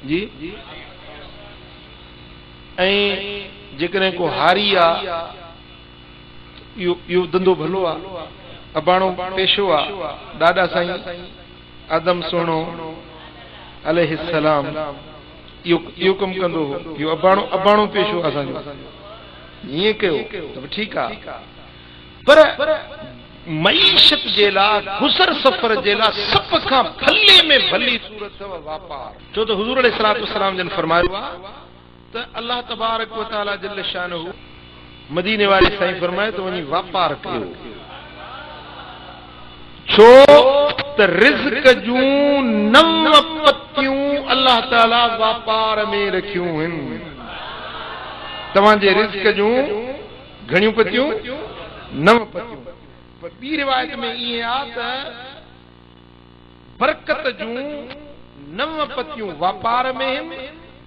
जी जेकॾहिं को हारी आहे इहो धंधो भलो आहे, अबाणो पेशो आहे, ॾाॾा साईं आदम सुहिणो अलैहिस्सलाम इहो कमु कंदो हो, इहो अबाणो पेशो असांजो, ईअं कयो त ठीकु आहे। पर मईशत जे लाइ, गुज़र सफ़र जे लाइ सभ खां भले में भली सूरत अथव वापार। छो त हुज़ूर अलैहिस्सलातु वस्सलाम जन फरमायो आहे त अल्लाह तबारक व तआला जल्ल शानहू मदीने वाले साईं फरमाए त वञी वापार कयो। छो त रिज़्क़ जूं 9 पतियूं अल्लाह ताला वापार में रखियूं आहिनि। तव्हांजे रिज़्क़ जूं घणियूं पतियूं? 9 पतियूं। पर ॿी रिवायत में ईअं आहे त बरकत जूं 9 पतियूं वापार में आहिनि,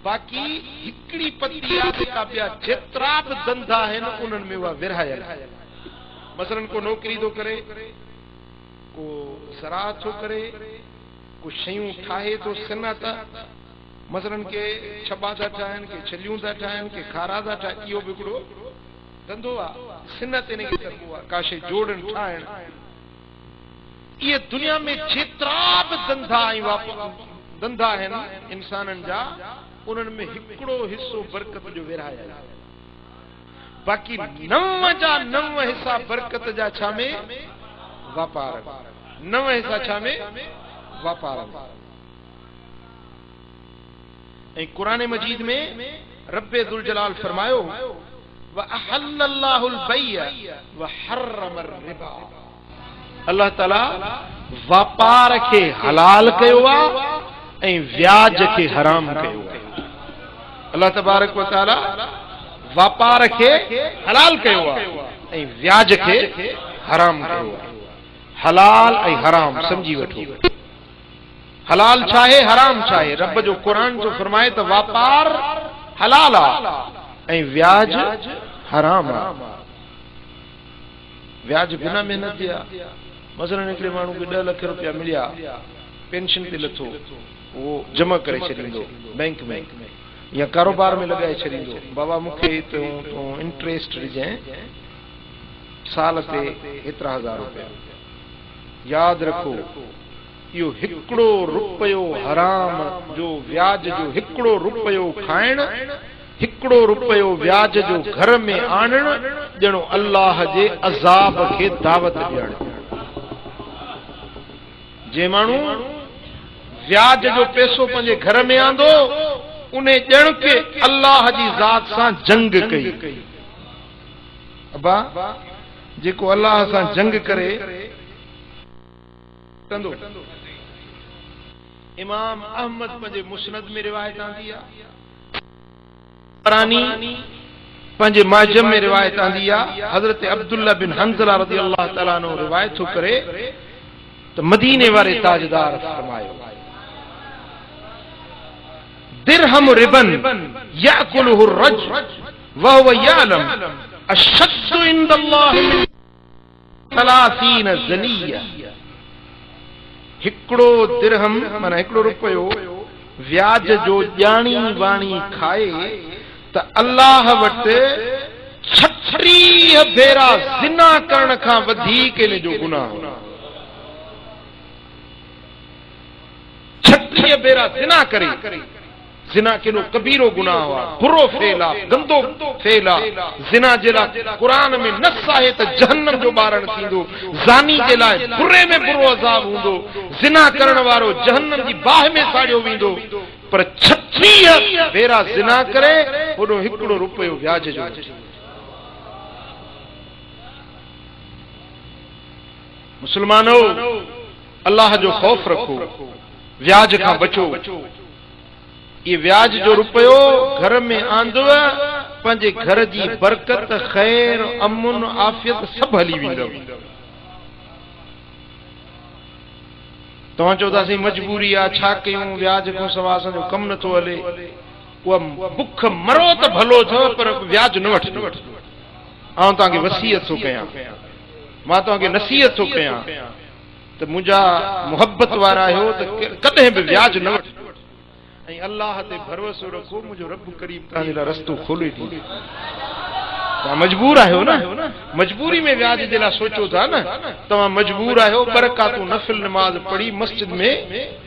बाक़ी हिकिड़ी पती आहे जेका ॿिया जेतिरा बि धंधा आहिनि उन्हनि में उहा विरहायल आहे। मसलन को नौकिरी थो करे, को ज़राअत थो करे, को शयूं ठाहे थो सिनत, मसलन के छॿा था ठाहिनि, के छलियूं था ठाहिनि, के खारा था ठाहिनि, इहो बि हिकिड़ो धंधो आहे, सिनत इन खे चइबो आहे, का शइ जोड़नि ठाहिण। इहे दुनिया में जेतिरा बि धंधा आहिनि इंसाननि जा, उन्हनि में हिकिड़ो हिसो बरकत जो विरहायल आहे, बाक़ी 9 जा 9 हिसा बरकत जा छा में? वापार। 9 हिसा छा में? वापार। ऐं कुरान मजीद में रब्बे दुल जलाल फरमायो व अहल्लल्लाहुल बैअ व हर्रमर रिबा। अल्लाह ताला वापार खे हलाल कयो आहे ऐं व्याज खे हराम कयो आहे। अल्लाह तबारक व तआला वापार खे हलाल कयो आहे ऐं व्याज खे हराम कयो आहे। हलाल ऐं हराम समझी वठो। हलाल छा आहे, हराम छा आहे? रब जो कुरान जो फरमाए त वापार हलाल आहे ऐं व्याज हराम आहे। व्याज बिना मेहनत जा। मसलन हिकिड़े माण्हू खे 10 लख रुपया मिलिया, पेंशन ते लथो, उहो जमा करे छॾींदो बैंक में या कारोबार में लॻाए छॾींदो, बाबा मूंखे तूं इंट्रेस्ट ॾिजांइ साल ते एतिरा हज़ार रुपया। यादि रखो, इहो 1 रुपयो हराम जो, व्याज जो 1 रुपयो खाइण, 1 रुपयो व्याज जो घर में आणण, ॼणो अल्लाह जे अज़ाब खे दावत ॾियण। जे माण्हू व्याज जो पैसो पंहिंजे घर में आंदो, उन ॼण के अल्लाह जी ज़ात सां जंग कई। अबा जेको अल्लाह सां जंग करे कंदो। इमाम अहमद पंहिंजे मुस्नद में रिवायत आंदी आहे, तबरानी पंहिंजे माजम में रिवायत आंदी आहे। हज़रत अब्दुल्ला बिन हंज़ला रज़ी अल्लाह तआला अन्हु रिवायत थो करे त मदीने वारे ताजदार फरमायो दिरहम रिबन याकुलुहु रजुल व हुव यालम अशद्दु इंदल्लाह मिन 30 ज़निया। 1 दिरहम माना 1 रुपयो व्याज जो ॼाणी वाणी खाए त अल्लाह वटि 36 भेरा ज़िना करण खां वधीक इन जो गुनाह। 36 भेरा ज़िना करे। ज़िना केॾो कबीरो गुनाह आहे, बुरो फेल आहे, गंदो फेल आहे। ज़िना जे लाइ क़ुरान में नस आहे त जहन्नम जो ॿारण थींदो, ज़ानी जे लाइ बुरे में बुरो अज़ाब हूंदो, ज़िना करण वारो जहन्नम जी बाहि में साड़ियो वेंदो। पर 36 भेरा ज़िना करे होॾो 1 रुपयो व्याज जो। मुसलमानो, अल्लाह जो खौफ रखो, व्याज खां बचो। ये व्याज जो रुपयो घर में आंदो, पंहिंजे घर जी बरकत, खैर, अमुन, आफियत सब हली वेंदो। तव्हां चओ था असीं मजबूरी आहे, छा कयूं, व्याज खां सवाइ असांजो कमु नथो हले। उहा बुख मरो त भलो अथव, पर व्याज न वठो। आउं तव्हांखे वसीयत थो कयां, मां तव्हांखे नसीहत थो कयां त मुंहिंजा मुहबत वारा आहियो त कॾहिं बि व्याज न वठो। अल्लाह ते भरोसो रखो, मुझो रब करीम तव्हांजे लाइ रस्तो खोले ॾींदो। तव्हां मजबूर आहियो न, मजबूरी में व्याज जे लाइ सोचो था न, तव्हां मजबूर आहियो। बरकातूं नफिल नमाज पढ़ी, मस्जिद में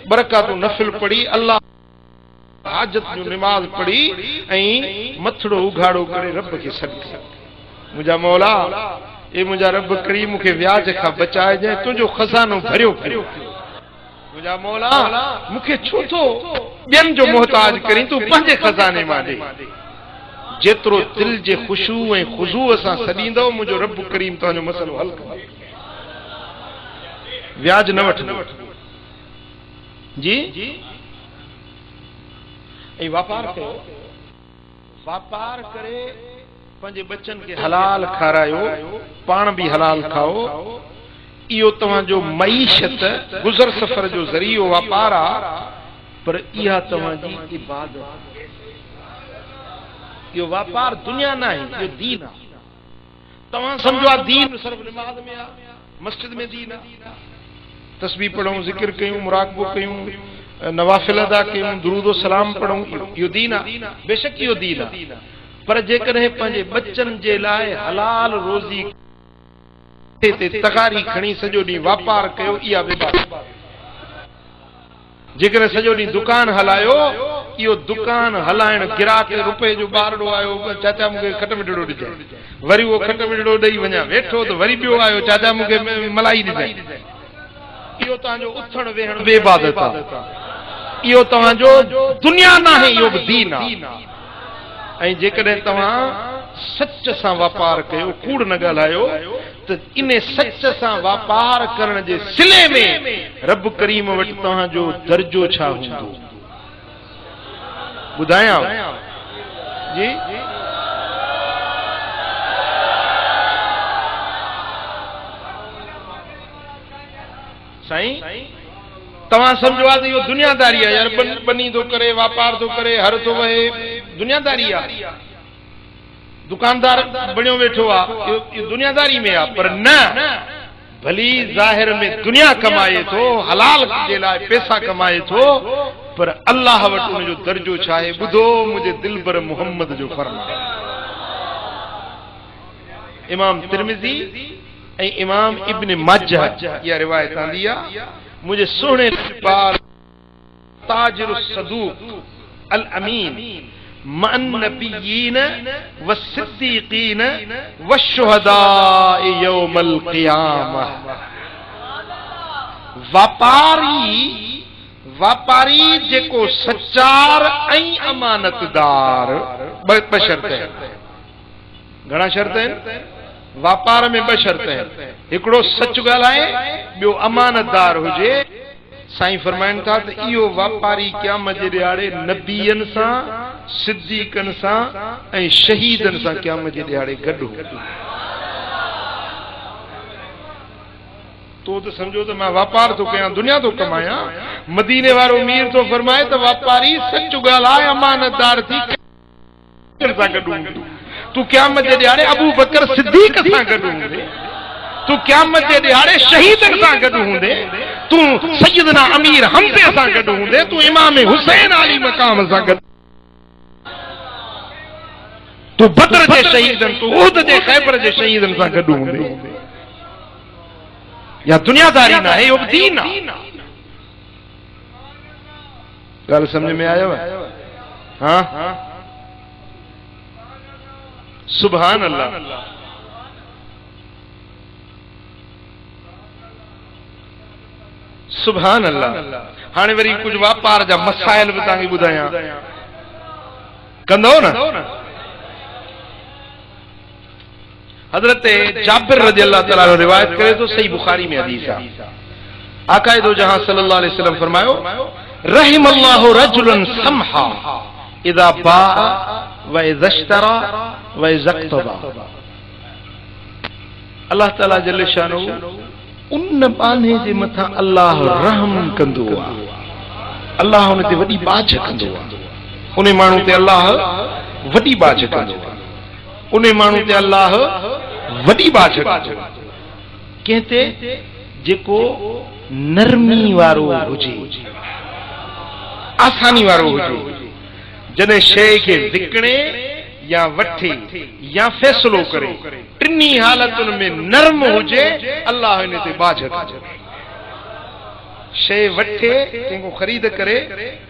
बरकातूं नफिल पढ़ी, अल्लाह हाजत जो नमाज पढ़ी ऐं मथड़ो उघाड़ो करे रब खे सॾु कयो, मुंहिंजा मौला ए मुंहिंजा रब करीम मूंखे व्याज खां बचाए जाए, तुंहिंजो खज़ानो भरियो पियो। मुंहिंजा मौला मूंखे छो थो ॿियनि जो मोहताज करी, तूं पंहिंजे खज़ाने मां ॾे। जेतिरो दिल जे ख़ुशू ऐं ख़ुज़ूअ सां सॾींदव, मुंहिंजो रब करीम तव्हांजो मसइलो हल कंदो। व्याज न वठो जी। ऐं वापार कयो, वापार करे पंहिंजे बच्चन खे हलाल खारायो, पाण भी हलाल खाओ। इहो तव्हांजो मईशत गुज़र सफ़र जो ज़रियो वापार आहे, पर इहा तव्हांजी इबादत। इहो वापार दुनिया न आहे, इहो दीन आहे। तव्हां सम्झो आहे दीन सिर्फ़ नमाज़ में आहे, मस्जिद में दीन आहे। तस्बीह पढ़ूं, ज़िक्र कयूं, मुराक़बो कयूं, नवाफिल अदा कयूं, दुरूद व सलाम पढ़ूं, इहो दीन आहे। बेशक इहो दीन आहे, पर जेकॾहिं पंहिंजे बच्चन जे लाइ हलाल रोज़ी ते तगारी खणी सॼो ॾींहुं वापार कयो, इहा इबादत। जेकॾहिं सॼो ॾींहुं दुकान हलायो, इहो दुकान हलाइण, गिराक रुपए जो ॿारड़ो आयो, चाचा मूंखे खट मिठड़ो ॾिजाए, वरी उहो खट मिठड़ो ॾेई वञा, वेठो त वरी ॿियो आयो, चाचा मूंखे मलाई ॾिजाए। इहो तव्हांजो उथण वेहण बेइबादत आहे। इहो तव्हांजो दुनिया न आहे, इहो बि दीन आहे। ऐं जेकॾहिं तव्हां सच सां वापार कयो, कूड़ न ॻाल्हायो, त इन सच सां वापार करण जे सिले में रब करीम वटि तव्हांजो दर्जो छा हूंदो, ॿुधायां जी। साईं तव्हां सम्झो आहे त इहो दुनियादारी आहे, यार बनी थो करे, वापार थो करे, हर थो वहे, दुनियादारी आहे। दुकानदार बणियो वेठो आहे, इहो दुनियादारी में आहे। पर न, भली ज़ाहिर में दुनिया कमाए थो, हलाल जे लाइ पैसा कमाए थो, पर अल्लाह वटि उनजो दर्जो छा आहे, ॿुधो मुंहिंजे दिलबर मुहम्मद जो फरमान। इमाम तिरमिज़ी ऐं इमाम इब्न माजा इहा रिवायत आंदी आहे। मुझे सोने पार ताजिर सदूक अल अमीन मन नबियीन व सिद्दीकीन व शुहदाए यौमल क़ियामह। वापारी जेको सच्चार ऐं अमानतदार, ॿ शर्त आहिनि। घणा शर्त आहिनि वापार में? ॿ शर्त आहिनि। हिकिड़ो सच ॻाल्हाए, ॿियो अमानतदार हुजे। साईं फरमाइनि था त इहो वापारी क़यामत जे ॾियारे नबीअनि सां, सिद्दीक़नि सां ऐं शहीदनि सां क़यामत जे ॾियारे गॾु हो। तो त सम्झो त मां वापार थो कयां, दुनिया थो कमायां। मदीने वारो मीर थो फरमाए त वापारी सच ॻाल्हाए, अमानतदार थी सां गॾु हूंदो। तू क़यामत जे ॾियारे अबू बकर सिद्दीक़ सां गॾु हूंदे, तू क़यामत जे ॾियारे शहीदनि सां गॾु हूंदे, तू सैयदना अमीर हमज़े सां गॾु हूंदे, तू इमाम हुसैन आली मकाम सां गॾु, तू बदर जे शहीदनि, तू उहद जे खैबर जे शहीदनि सां गॾु हूंदे। या दुनियादारी न आहे, इहो दीन आहे। ॻाल्हि सम्झ में आयो? हाँ, सुभान अल्लाह। सुभान अल्लाह। हाणे वरी कुछ वापार जा मसाइल भी तव्हांखे ॿुधायां, कंदो न? हज़रत जाबिर रज़ियल्लाहु तआला अन्हु रिवायत करे तो, सही बुखारी में हदीस आहे। आका दो जहां सल्लल्लाहु अलैहि वसल्लम फरमायो, रहिमल्लाहु रजुलन समहा इदा बाअ व इज़ा इश्तरा व इज़ा इक़्तदा। अल्लाह ताला जल्ल शानहू उन बाने जे मथा अल्लाह रहम कंदो आहे। अल्लाह उन ते वॾी बाझ कंदो आहे। उन माण्हू ते अल्लाह वॾी बाझ कंदो आहे। उन माण्हू ते अल्लाह वॾी बाझ कंदो आहे। कंहिंते जेको नरमी वारो हुजे, आसानी वारो हुजे जने शय के विकणे या वठे या फैसलो करे टिनी हालतुन में नरम हुजे अल्लाह इन ते बाझ करे शय वठे केको खरीद करे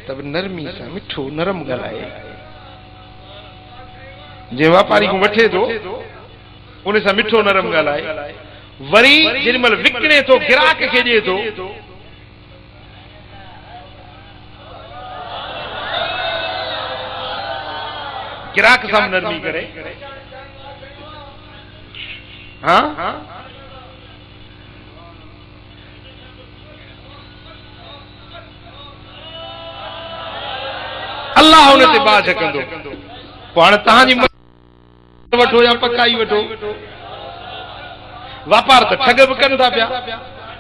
तब नरमी सा मिठो नरम गलाए जे व्यापारी को वठे तो उन सा मिठो नरम गलाए वरी जेमल विकणे तो गिराक के जे तो गिराक सां नरमी करे हाँ अल्लाह उन ते बाझ कंदो पाण तहांजी वठो या पकाई वठो व्यापार तो ठग भी कन था पिया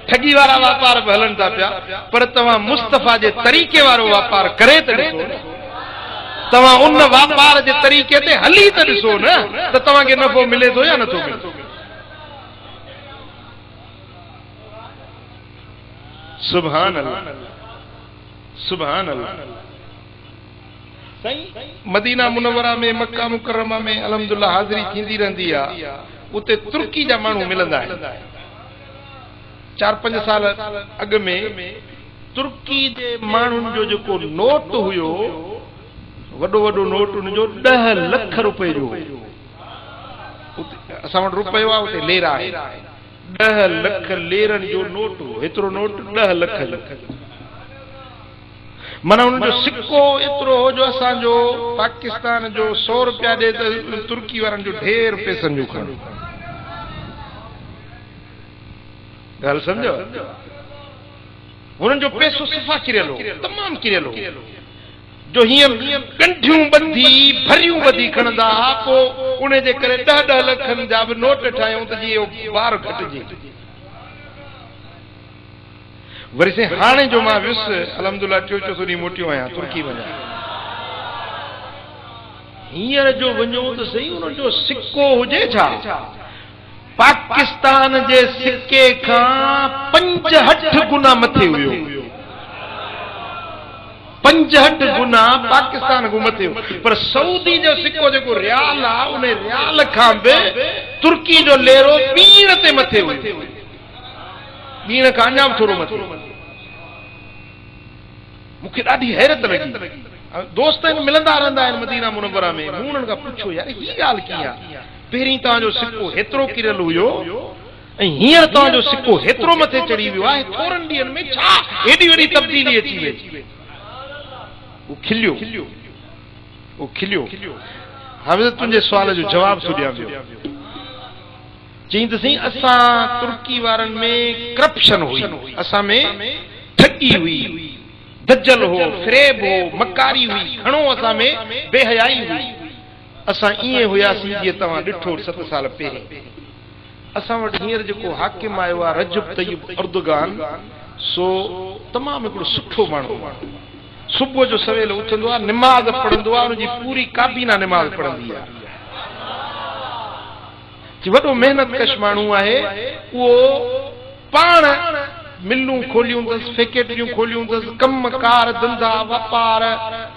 ठगी वाला व्यापार भी हलन था पिया पर तव्हां मुस्तफा जे तरीके वारो व्यापार करे त ॾिसो तव्हां उन व्यापार जे तरीके ते हली त ॾिसो न त तव्हांखे नफ़ो मिले थो या नथो मिले सुभान अल्लाह सुभान अल्लाह मदीना मुनव्वरा में मक्का मुकर्रमा में अलहमदुलिल्लाह हाज़िरी थींदी रहंदी आहे उते तुर्की जा माण्हू मिलंदा आहिनि 4-5 साल अॻु में तुर्की जे माण्हुनि जो जेको नोट हुयो वॾो वॾो नोट उनजो 10 लख रुपए जो असां वटि रुपयो आहे उते लेरा आहे 10 लख लेरनि जो नोट एतिरो नोट 10 लख जो माना उन जो सिक्को एतिरो हो जो असांजो पाकिस्तान जो 100 रुपया ॾे त तुर्की वारनि जो ढेर पैसनि जो खणो ॻाल्हि सम्झो हुननि जो पैसो सफ़ा किरियल हो तमामु किरियल हो जो हीअं कंठियूं ॿधी भरियूं ॿधी खणंदा हुआ पोइ उन जे करे 10-10 लखनि जा बि नोट ठाहियूं त जीअं ॿार घटिजे वरी से हाणे जो मां वियुसि अलहमदुलिल्लाह 4 ॾींहं मोटियो आहियां तुर्की वञा हींअर जो वञो त सही उन जो सिक्को हुजे छा पाकिस्तान जे सिक्के खां 5-8 गुना मथे हुयो 5-8 गुना पाकिस्तान को मथे पर सऊदी जो सिक्को जेको रियाल आहे उन रियाल खां बि तुर्की जो लेरो पीण ते मथे हुयो पीण खां अञा बि थोरो मथे मूंखे ॾाढी हैरत लॻी दोस्त मिलंदा रहंदा आहिनि मदीना मुनव्वरा में मूं उन्हनि खां पुछो यार ही ॻाल्हि कीअं आहे पहिरीं तव्हांजो सिक्को हेतिरो किरियल हुयो ऐं हींअर तव्हांजो सिक्को हेतिरो मथे चढ़ी वियो आहे थोरनि ॾींहंनि में छा हेॾी वॾी तब्दीली अची वई वो खिलियो हाणे तुंहिंजे सुवाल जो जवाब थो ॾियां पियो चई त सही असां तुर्की वारनि में करप्शन हुई असां में ठगी हुई दज्जल हो फ्रेब हो मकारी हुई घणो असां में बेहयाई हुई असां ईअं हुयासीं जीअं तव्हां ॾिठो 7 साल पहिरीं असां वटि हींअर जेको हाकिम आयो आहे रजब तय्यब अर्दोगान सो तमामु हिकिड़ो सुठो माण्हू सुबुह जो सवेल उथंदो आहे निमाज़ पढ़ंदो आहे उनजी पूरी काबीना निमाज़ पढ़ंदी आहे वॾो मेहनत कश माण्हू आहे उहो पाण मिलूं खोलियूं अथसि फैक्ट्रियूं खोलियूं अथसि कमकार धंधा वापार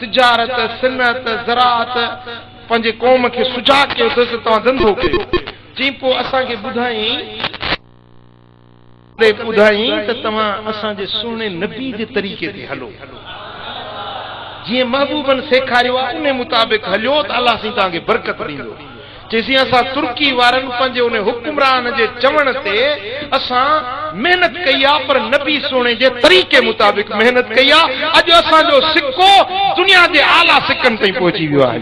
तिजारत सिनत ज़राअत पंहिंजे क़ौम खे सुजा कयो अथसि तव्हां धंधो कयो चई पोइ असांखे ॿुधाई त तव्हां असांजे सुहिणे नबी जे तरीक़े ते हलो जीअं महबूबनि सेखारियो आहे उन मुताबिक़ हलियो त अलाह साईं तव्हांखे बरकत ॾींदो चईसीं असां तुर्की वारनि पंहिंजे उन हुक्मरान जे चवण ते असां मेहनत कई आहे पर नबी सोने जे तरीक़े मुताबिक़ मेहनत कई आहे अॼु असांजो सिक्को दुनिया जे आला सिक्कनि ताईं पहुची वियो आहे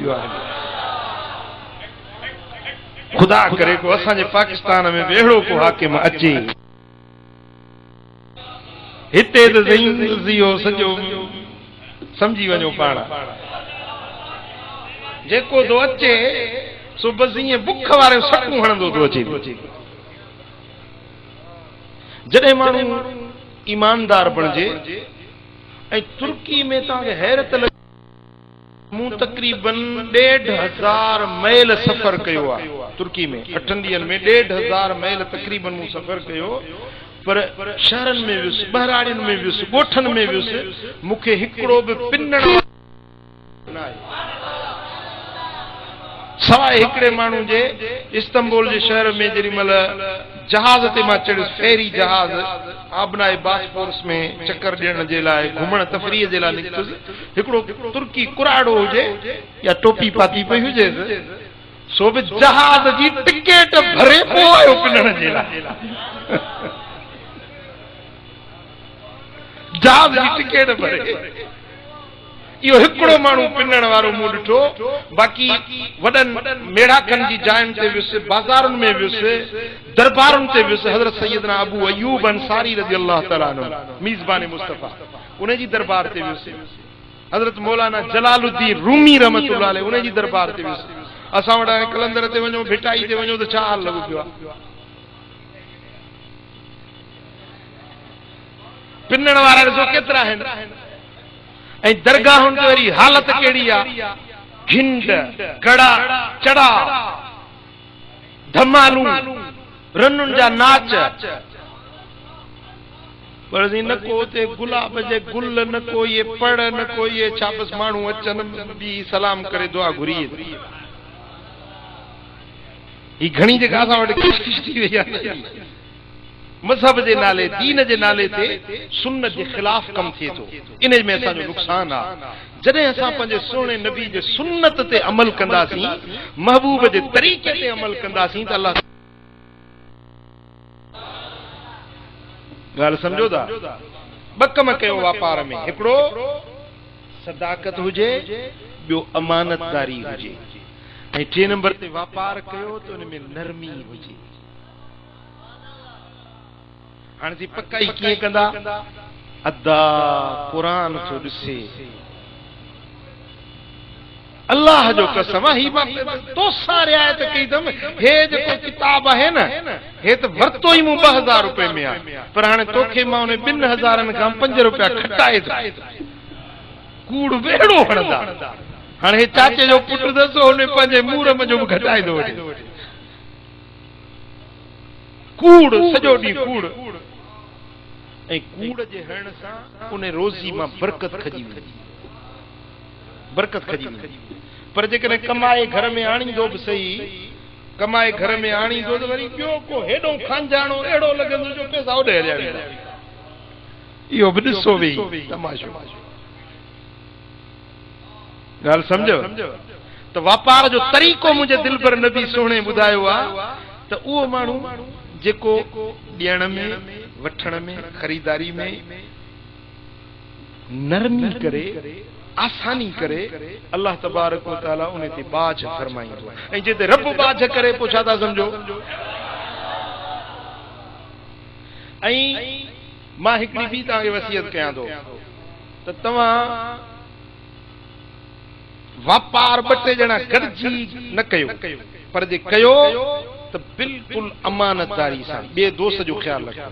खुदा करे को असांजे पाकिस्तान में अहिड़ो को हाकिम अचे हिते त सॼो समझी वञो पाण जेको थो अचे सो बस ईअं बुख वारे सटूं हणंदो थो अचे जॾहिं माण्हू ईमानदार बणिजे ऐं तुर्की में तव्हांखे हैरत लॻे मूं तक़रीबन 1.5 मैल सफ़र कयो आहे तुर्की में 8 ॾींहंनि में 1.5 मैल तक़रीबन मूं सफ़र कयो पर शहरनि में वियुसि, बहराड़ियुनि में वियुसि, ॻोठनि में वियुसि, मूंखे हिकिड़ो बि पिनण न आहे सवाइ हिकिड़े माण्हू जे इस्तांबुल जे शहर में जेॾी महिल जहाज़ ते मां चढ़ियुसि, फेरी जहाज़ आबनाए बासपोर्स में चकर ॾियण जे लाइ, घुमण तफ़रीह जे लाइ निकितुसि, हिकिड़ो तुर्की कुराड़ो हुजे या टोपी पाती पई हुजे, सो बि जहाज़ जी टिकेट भरे पोइ आयो पिनण जे लाइ। जहाज़ जी टिकेट भरे इहो हिकिड़ो माण्हू पिनण वारो मूं ॾिठो। बाक़ी वॾनि मेड़ाकनि जी जायुनि ते वियुसि, बाज़ारुनि में वियुसि, दरबारुनि ते वियुसि। हज़रत सैयदना अबू अयूब अंसारी रज़ी अल्लाह तआला अन्हु मीज़बान मुस्तफ़ा उन जी दरबार ते वियुसि। हज़रत मौलाना जलालुद्दीन रूमी रहमतुल्लाह अलैह उन जी दरबार ते वियुसि। असां वटि हाणे कलंदर ते वञो, भिटाई ते वञो त छा हाल लॻो पियो आहे। पिनण वारा ॾिसो केतिरा आहिनि, ऐं दरगाहुनि ते वरी हालत कहिड़ी आहे, घिंड कड़ा चड़ा धमालू रनुनि जा नाच, पर न को ते गुलाब जे गुल, न को ये पढ़, न को ये छा बसि माण्हू अचनि बि सलाम करे दुआ घुरी। ही घणी जगह असां वटि कोशिश थी वई आहे मज़हब जे नाले, दीन जे नाले ते सुन्नत जे ख़िलाफ़ कम थिए थो। इन में असांजो नुक़सान आहे। जॾहिं असां पंहिंजे सुहिणे नबी जे सुन्नत ते अमल कंदासीं, महबूब जे तरीक़े ते अमल कंदासीं, त अल्लाह ॻाल्हि सम्झो था। ॿ कम कयो वापार में, हिकिड़ो सदाकत हुजे, ॿियो अमानतदारी हुजे, ऐं टे नंबर ते वापार कयो त उन में नरमी हुजे। हाणे जी पकाई कीअं कंदा, अदा क़ुरान थो ॾिसे, अल्लाह जो कसम ही तोसां रिआयत कई अथमि। हे जेको किताब आहे न, हे त वरितो ई मूं 2000 रुपए में आहे, पर हाणे तोखे मां उन 2000 खां 5 रुपया खटाए थो। कूड़ वेड़ो हणंदा। हाणे हे चाचे जो पुटु दसो, हुन पंहिंजे मुंहं जो बि घटाए थो वठे। कूड़ सॼो ॾींहुं कूड़, ऐं कूड़ जे हणण सां उन रोज़ी मां बरकत खजी वेंदी, बरकत खजी वेंदी। पर जेकॾहिं कमाए घर में आणींदो बि सही, कमाए घर में आणींदो त वरी ॿियो को हेॾो खांजाणो अहिड़ो लॻंदो जो पैसा होॾे हलिया वेंदा। इहो बि ॾिसो वेही तमाशो। ॻाल्हि सम्झो त वापार जो तरीक़ो मुंहिंजे दिल पर नबी सुहिणे ॿुधायो आहे त उहो माण्हू जेको ॾियण में, वठण में, ख़रीदारी में नरमी करे, आसानी करे, अल्लाह तबारक व तआला उन ते बाज फरमाईंदो। ऐं जिते रब बाज करे पोइ छा था सम्झो। ऐं मां हिकिड़ी ॿी तव्हांखे वसियत कयां थो त तव्हां वापार 2-3 ॼणा गॾिजी न कयो, पर जे कयो त बिल्कुलु अमानतदारी सां ॿिए दोस्त जो ख़्यालु रखो।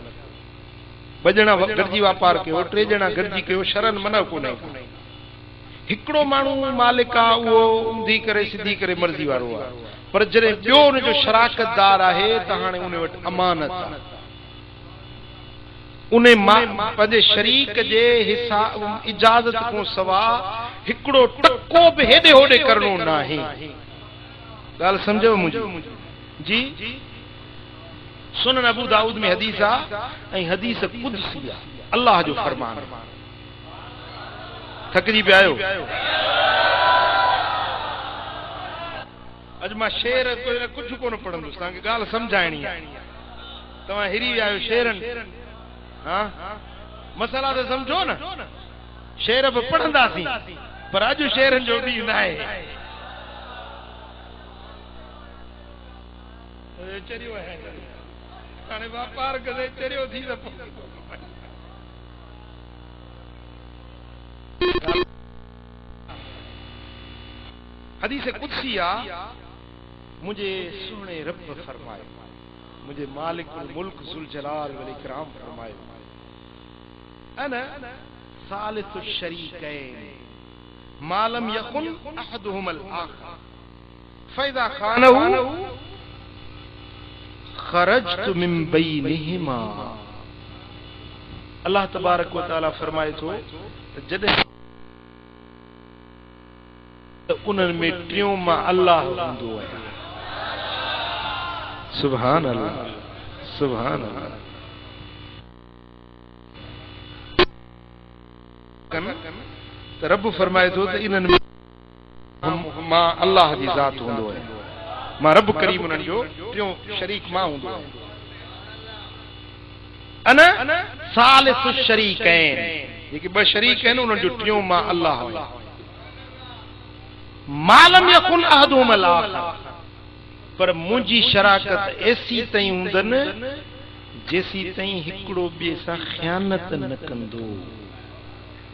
2 ॼणा गॾिजी वापार कयो, 3 ॼणा गॾिजी कयो, शरन मना कोन्हे। हिकिड़ो माण्हू मालिक आहे, उहो ऊंधी करे सिधी करे मर्ज़ी वारो आहे, पर जॾहिं ॿियो हुनजो शराकतदार आहे त हाणे उन वटि अमानत आहे। उन पंहिंजे शरीक जे हिसाब इजाज़त खां सवाइ हिकिड़ो टको बि हेॾे होॾे करणो न आहे। ॻाल्हि सम्झो मुंहिंजी जी। सुनन अबू दाऊद में हदीस आहे, ऐं हदीस कुदसी आहे, अल्लाह जो फरमान। थकिजी पिया आहियो? अॼु मां शेर कुझु कोन पढ़ंदुसि, तव्हांखे ॻाल्हि सम्झाइणी आहे। तव्हां हिरी विया आहियो शेरनि, हा मसाला त सम्झो न। शेर बि पढ़ंदासीं, पर अॼु शेरनि जो ॾींहुं न आहे। चरियो आहे हाणे वापार करे चरियो थी त हदीस कुदसी आ। मुझे सुने रब फरमाए, मुझे मालिकुल मुल्क जुल जलाल वल इकराम फरमाए, अना सालिसु शरीकैन मालम यकुन अहदुहुमल आखर फइज़ा खानहु खरजतु मिन बैनिहिमा अल्लाह तबारक व तआला फरमाए थो जॾहिं उन्हनि में टियों मां अल्लाह हूंदो आहे। सुभान अल्लाह, सुभान अल्लाह। त रब फरमाए थो त इन्हनि में मां अल्लाह जी ज़ात हूंदो आहे, मां रब करीम उन्हनि जो टियों शरीक मां हूंदो आहे। अना सालिस शरीकैन, जेके ॿ शरीक आहिनि उन्हनि जो टियों मां अल्लाह आहे। मालम यकुन अहदुहुम अल-आखर, पर मुंहिंजी शराकत ऐसी ताईं हूंदनि जेसी ताईं हिकिड़ो ॿिए सां ख़यानत न कंदो,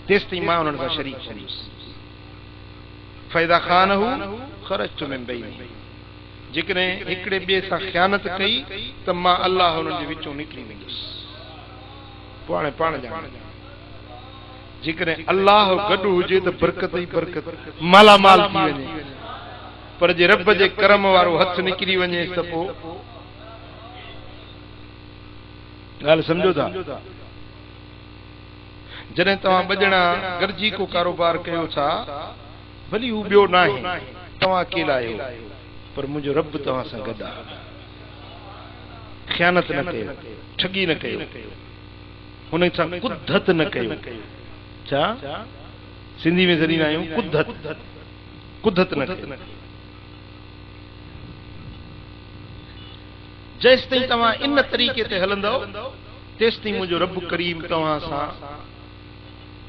तेसि ताईं मां उन्हनि सां शरीक हूंदुसि। फ़इदा ख़ानहू ख़रजतु मिन बैनिही, जेकॾहिं हिकिड़े ॿिए सां ख़यानत कई त मां अल्लाह हुननि जे विचों निकिरी वेंदुसि। पोइ हाणे पाण ॼाण, जेकॾहिं अल्लाह गॾु हुजे त बरकत ई बरकत, मालामाल थी वञे, पर जे रब जे करम वारो हथ निकिरी वञे त पोइ ॻाल्हि सम्झो था। जॾहिं तव्हां ॿ ॼणा गॾिजी को कारोबार कयो था, भली हू ॿियो न आहे, तव्हां अकेला आहियो, पर मुंहिंजो रब तव्हां सां गॾु आहे। ख़यानत न कयो, ठगी न कयो, हुन सां कुद्धत न कयो। छा सिंधी में ज़रीना आहियूं, कुद्धत, कुद्धत न कयो। जेसि ताईं तव्हां इन तरीक़े ते हलंदव तेसि ताईं मुंहिंजो रब करीम तव्हां सां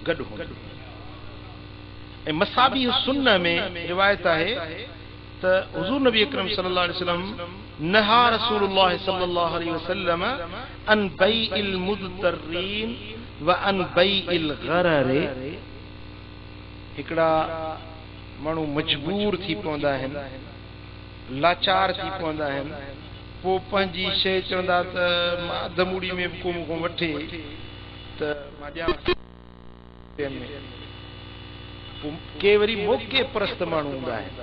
गॾु हूंदो। ऐं मसाबी सुन्न में रिवायत आहे त हुज़ूर नबी अकरम सल्लल्लाहु अलैहि वसल्लम नहा रसूलुल्लाह सल्लल्लाहु अलैहि वसल्लम अन बैइल मुदतरीन व अन बैइल गरर। हिकिड़ा माण्हू मजबूर थी पवंदा आहिनि, लाचार थी पवंदा आहिनि, पोइ पंहिंजी शइ चवंदा त मां अध मूड़ी में को मूंखां वठे त मां ॾियां। के वरी मौके परस्त माण्हू हूंदा आहिनि,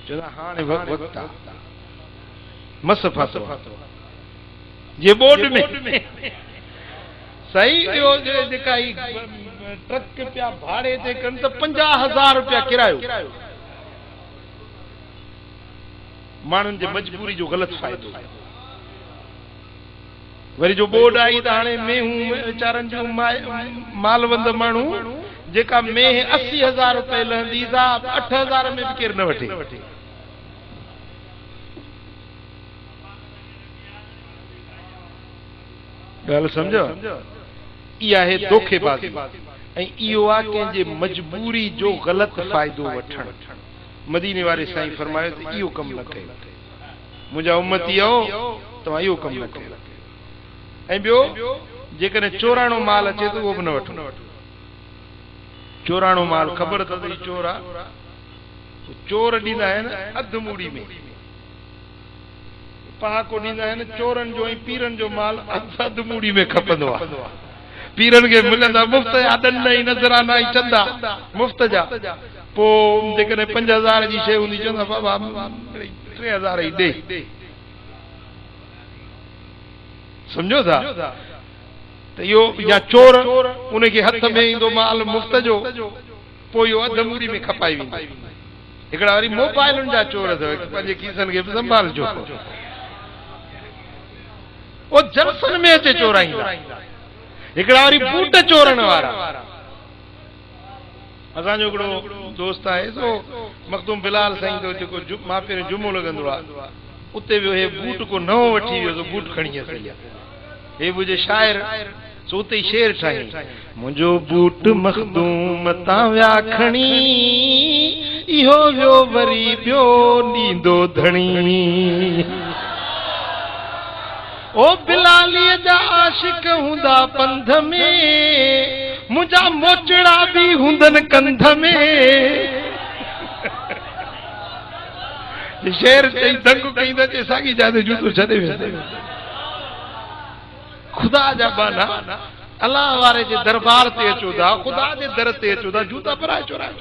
चवंदा हाणे वक़्तु आहे, मस फाथो जे बोर्ड में सही जेका ट्रक पिया भाड़े ते कनि त 50,000 रुपया किरायो। माण्हुनि जे मजबूरी जो ग़लति फ़ाइदो। वरी जो बोर्ड आई त हाणे मेहूं वीचारनि जूं मालवंद माण्हू जेका मेह 80,000 रुपए लहंदी, 8,000 में भी केर न वठे। ॻाल्हि सम्झो, इहा आहे धोखेबाज़ी, ऐं इहो आहे कंहिंजे मजबूरी जो ग़लति फ़ाइदो वठणु। मदीने वारे साईं फरमायो त इहो कमु न कयो, मुंहिंजा उम्मती आहियो, तव्हां इहो कमु न कयो। ऐं ॿियो, जेकॾहिं चोराणो माल अचे त उहो बि न वठो। चोराणो माल ख़बर अथव चोर आहे, चोर ॾींदा आहिनि अधु मूड़ी में, पहाको ॾींदा आहिनि चोरनि जो ऐं पीरनि जो माल अधु मूड़ी में खपंदो आहे। पीरनि खे मिलंदा मुफ़्त जा ॾंड ऐं नज़राना ऐं चंदा मुफ़्त जा। पोइ जेकॾहिं 5,000 जी शइ हूंदी, चवंदा बाबा 3,000 ई ॾे। सम्झो था त इहो या चोर उनखे हथ में ईंदो माल मुफ़्त जो, पोइ इहो अधु मूड़ी में खपाई वेंदो। हिकिड़ा वरी मोबाइलुनि जा चोर अथव, पंहिंजे खीसनि खे बि संभालजो। उहो जलसनि में अचे चोराईंदा। हिकिड़ा वरी बूट चोरण वारा। असांजो हिकिड़ो दोस्त आहे सो मखदूम बिलाल साईं जो जेको मापे में जुमो लॻंदो आहे, उते वियो, हे बूट को नओं वठी वियो, बूट खणी अचे। हे मुंहिंजे शाइर सो उते ई शेर ठाही, मुंहिंजो बूट मखदूम तां विया खणी, इहो वियो वरी ॿियो ॾींदो धणी। ओ बिलालीअ जा आशिक हूंदा पंध में, मुंहिंजा मोचड़ा बि हूंदनि कंध में। शेर चई धक कई त चई साॻी जाते जूतो छॾे वेंदे। ख़ुदा जा बाना, अलाह वारे जे दरबार ते अचो था, ख़ुदा जे दर ते अचो था, जूता पराए चोराए।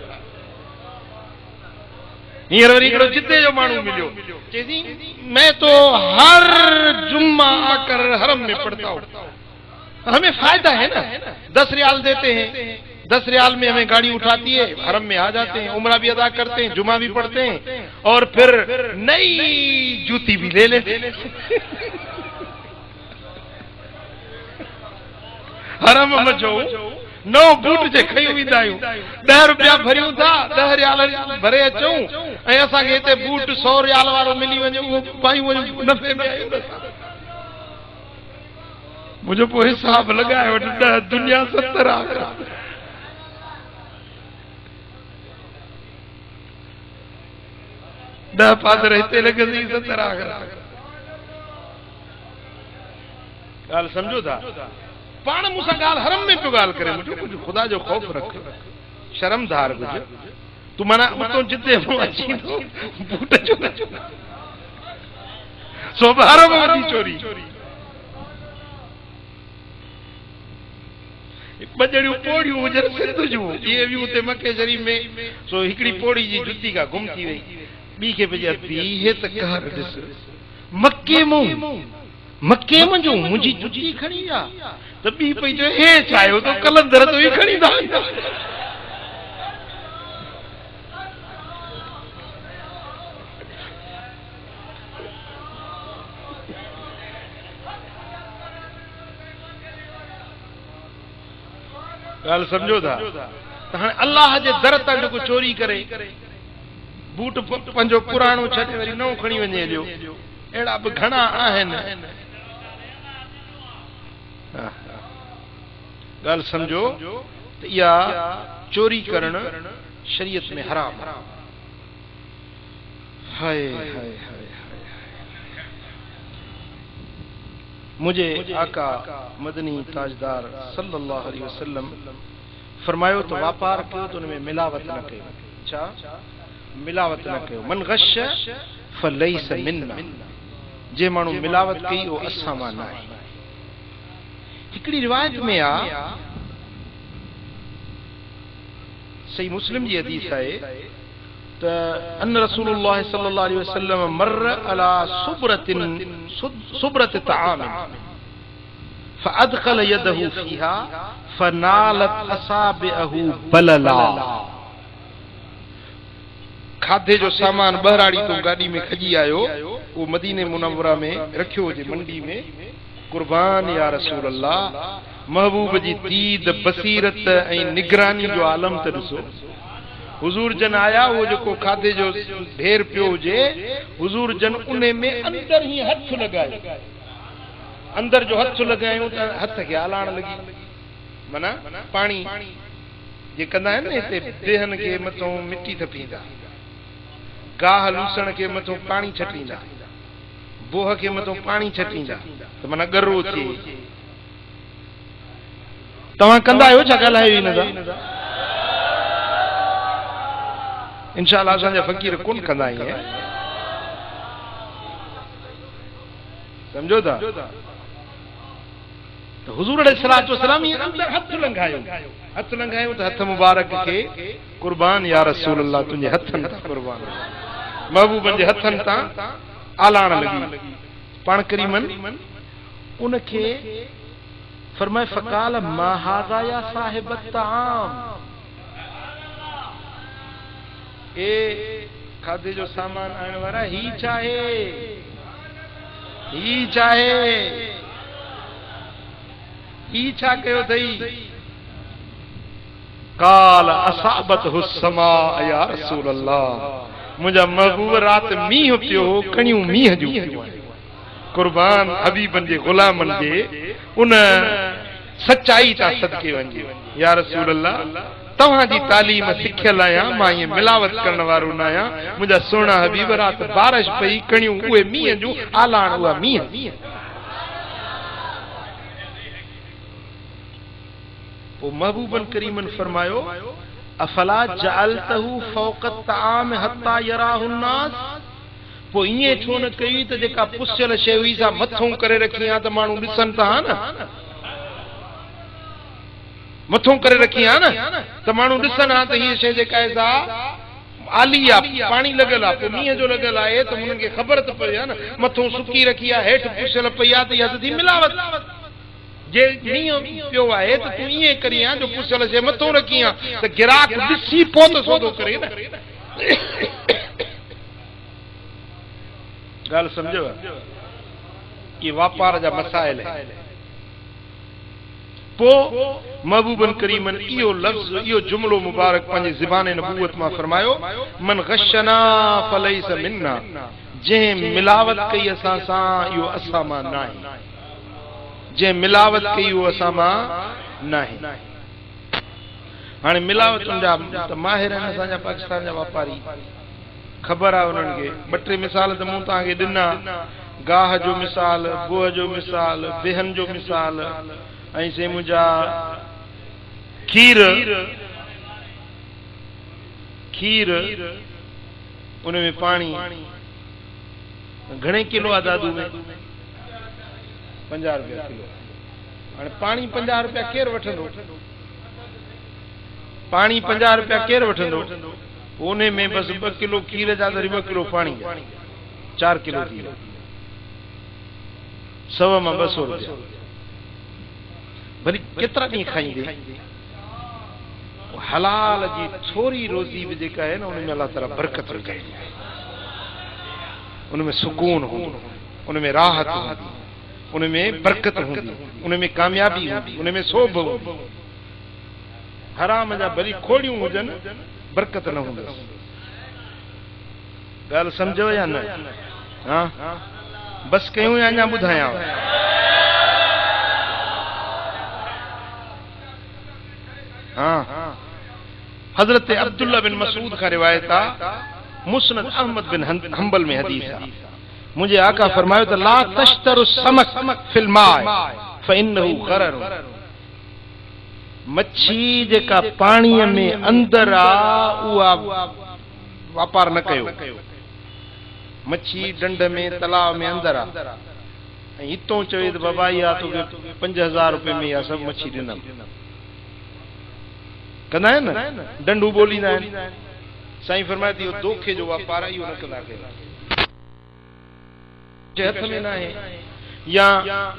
हींअर वरी हिकिड़ो जिद्दे जो माण्हू मिलियो, चई मैं तो हर जुम्मा आकर हरम में पढ़ता हूं। हमें फायदा है ना, 10 रियाल देते हैं, 10 रियाल में हमें गाड़ी उठाती है, हरम में आ जाते हैं, उम्रा भी अदा करते हैं, जुमा भी पढ़ते हैं और फिर नई जूती भी ले लेते हैं। हरम मचो नओ बूट जे खई वेंदा आहियूं, 10 रुपया भरियूं था, 10 रियाल भरे अचूं ऐं असांखे हिते बूट 100 रियाल वारो मिली वञे, उहो पायूं वञूं, नफ़े में आहियूं। मुझे पोइ हिसाब लगाए वठ, 10 दुनिया 70 आख़िरत। 10 पादर हिते लॻंदी, 70 आख़िरत। ॻाल्हि सम्झो था? पाण मूंसां ॻाल्हि हरम में पियो ॻाल्हि करे, मुंहिंजो कुझु ख़ुदा जो ख़ौफ़ रख, शर्मदार कुझु तूं माना उतो जिते अची थो बूट जो सो हरम वॾी चोरी। बजड़ियूं पोड़ियूं हुजनि सिंध जूं, इहे बि उते मके शरीफ़ में, सो हिकिड़ी पोड़ी जी जुती का गुम थी वई, ॿी खे पई हे त कार ॾिस, मके मूं जो मुंहिंजी जुती खणी आ, त ॿी पई चए हे चायो तो कलंदर तो ही खणी था। ॻाल्हि सम्झो था? त हाणे अल्लाह जे दर तां जेको चोरी करे बूट पंहिंजो पुराणो छॾे वरी नओं खणी वञे, जो अहिड़ा बि घणा आहिनि। ॻाल्हि सम्झो त इहा चोरी करणु शरीयत में हराम। हाय हाय हाय, मुझे आका मदनी ताजदार सल्लल्लाहु अलैहि वसल्लम फरमायो तो वापार कयो तो उनमें मिलावट न कयो। छा मिलावट न कयो? मन गश फलैस मिन्ना, जे माण्हू मिलावट कई वो असां मां न आहे। हिकिड़ी रिवायत में आ, सही मुस्लिम जी हदीस आहे त अन रसूलुल्लाह सल्लल्लाहु अलैहि वसल्लम मर्र अला सुब्रत ताम फअदखल यदहु फीहा फनालत असाबिअहु बलला। खाधे जो सामान बहराड़ी तो गाड़ी में खजी आयो, वो मदीने मुनव्वरा में रखियो हुजे मंडी में। कुर्बान या रसूल अल्लाह, महबूब जी दीद बसीरत ऐं निगरानी जो आलम त ॾिसो। हुजूर जन आया, वो जो खाधे जो ढेर पियो हुजे, हुजूर जन उन में अंदर ही हथ लगाए, अंदर जो हथ लगायूं त हथ खे हलाइण लगी, माना पानी जे कंदा आहिनि न हिते बेहन खे मथों मिट्टी थपींदा, गाह लूसण के मथों पानी छटींदा, बोह के मथों पानी छटींदा, त माना गरो थिए। तव्हां कंदा आहियो छा? ॻाल्हायो ई न था। इंशाअल्लाह असांजा फ़कीर कोन कंदा आहिनि, सम्झो था? त हुजूर अलैहिस्सलातु वस्सलाम अंदर हथ लंघायो, हथ लंघायो त हथ मुबारक खे कुर्बान या रसूल अल्लाह, तुंहिंजे हथनि तां कुर्बान, महबूबनि जे हथनि तां आलाण लगी। पाण करीमन उनखे फरमाए फकाल मा हाज़ा या साहिब ताम, ए खाधे जो सामान आने वाला ही चाहे, ही चाहे, ही छा कयो अथई? काल असाबत हुस्समा या रसूल अल्लाह, मुंहिंजा महबूब रात मींहुं पियो, कणियूं मींहं जूं पियूं। कुर्बान हबीबन जे गुलामन जे उन सच्चाई ता सदके वञे। या रसूल अल्लाह, तव्हां जी तालीम सिखियल आहियां, मां ये मिलावट करण वारो न आहियां। मुंहिंजा सोना हबीब रात बारिश पई, कणियूं उहे मींहं जूं, आलाण उहा मींहं। पोइ महबूबन करीमन फरमायो अफला जअलतहु फौक़ ताम हत्ता यराहु नास, पोइ ईअं छो न कई त जेका पुसियल शइ हुई सा मथों करे रखी आहे त माण्हू ॾिसनि था न, मथों करे रखी आहे न त माण्हू ॾिसनि हा त हीअ शइ जेका आहे सा आली आहे, पाणी लॻल आहे, पोइ मींहं जो लॻल आहे त हुननि खे ख़बर त पए न, मथों सुकी रखी आहे, हेठि पुसियल पई आहे त इहा त थी मिलावट। जे नियम पियो आहे त तूं ईअं करी आ जो पुछल शइ मथो रखी आ त गिराक ॾिसी पोइ त सौदो करे न। ॻाल्हि सम्झव? ये वापार जा मसाइल आहिनि। पोइ महबूबन करीमन इहो लफ़्ज़ इहो जुमलो मुबारक पंहिंजे ज़बान नबूवत मां फरमायो, मन गशना फलैस मिन्ना, जंहिं मिलावत कई असां सां इहो असां मां न आहे। जंहिं मिलावत कई उहो असां मां न आहे। हाणे मिलावतुनि जा त माहिर आहिनि असांजा पाकिस्तान जा वापारी, ख़बर आहे उन्हनि खे। ॿ टे मिसाल त मूं तव्हांखे ॾिना, गाह जो मिसाल, बोह जो मिसाल, बेहन जो मिसाल, ऐं से मुंहिंजा खीर उन में पाणी घणे किलो आहे दादू में? 50 रुपया किलो। हाणे पाणी 50 रुपया केरु वठंदो? पाणी 50 रुपया केरु वठंदो? उन में बसि 2 किलो खीर जा 2 किलो पाणी जा 4 किलो थी विया, 100 मां 200 रुपया। भली केतिरा ॾींहं खाईंदे? हलाल जी थोरी रोज़ी बि जेका आहे न उन में अल्लाह ताला बरकत रखे, उन में सुकून हूंदो, उन में राहत हूंदी, उन में बरकत हूंदी, उन में कामयाबी हूंदी, उन में सोभ हूंदी। हराम जा भली खोड़ियूं हुजनि, बरकत न हूंदसि। ॻाल्हि सम्झो या न? हा, बस कयूं या अञा ॿुधायां? हाँ, हजरत अब्दुल्ला बिन मसूद का रिवायत आ, मुस्नद अहमद बिन हंबल में हदीस आ। मुझे आका फरमायो त ला तश्तरु समक फिल माय फइन्नहु गरर। मच्छी जेका पाणीअ में अंदर आ उहा वापार न कयो। मच्छी डंड में तलाव में अंदर आ, ऐं हितों चवे त बाबा इहा तोखे 5000 रुपए में इहा सभु मच्छी ॾिनम, कंदा आहिनि न, डंडू ॿोलींदा आहिनि। साईं फरमाए थी इहो दोखे जो वापार आहे, इहो न कंदा कयो। हथ में न आहे। या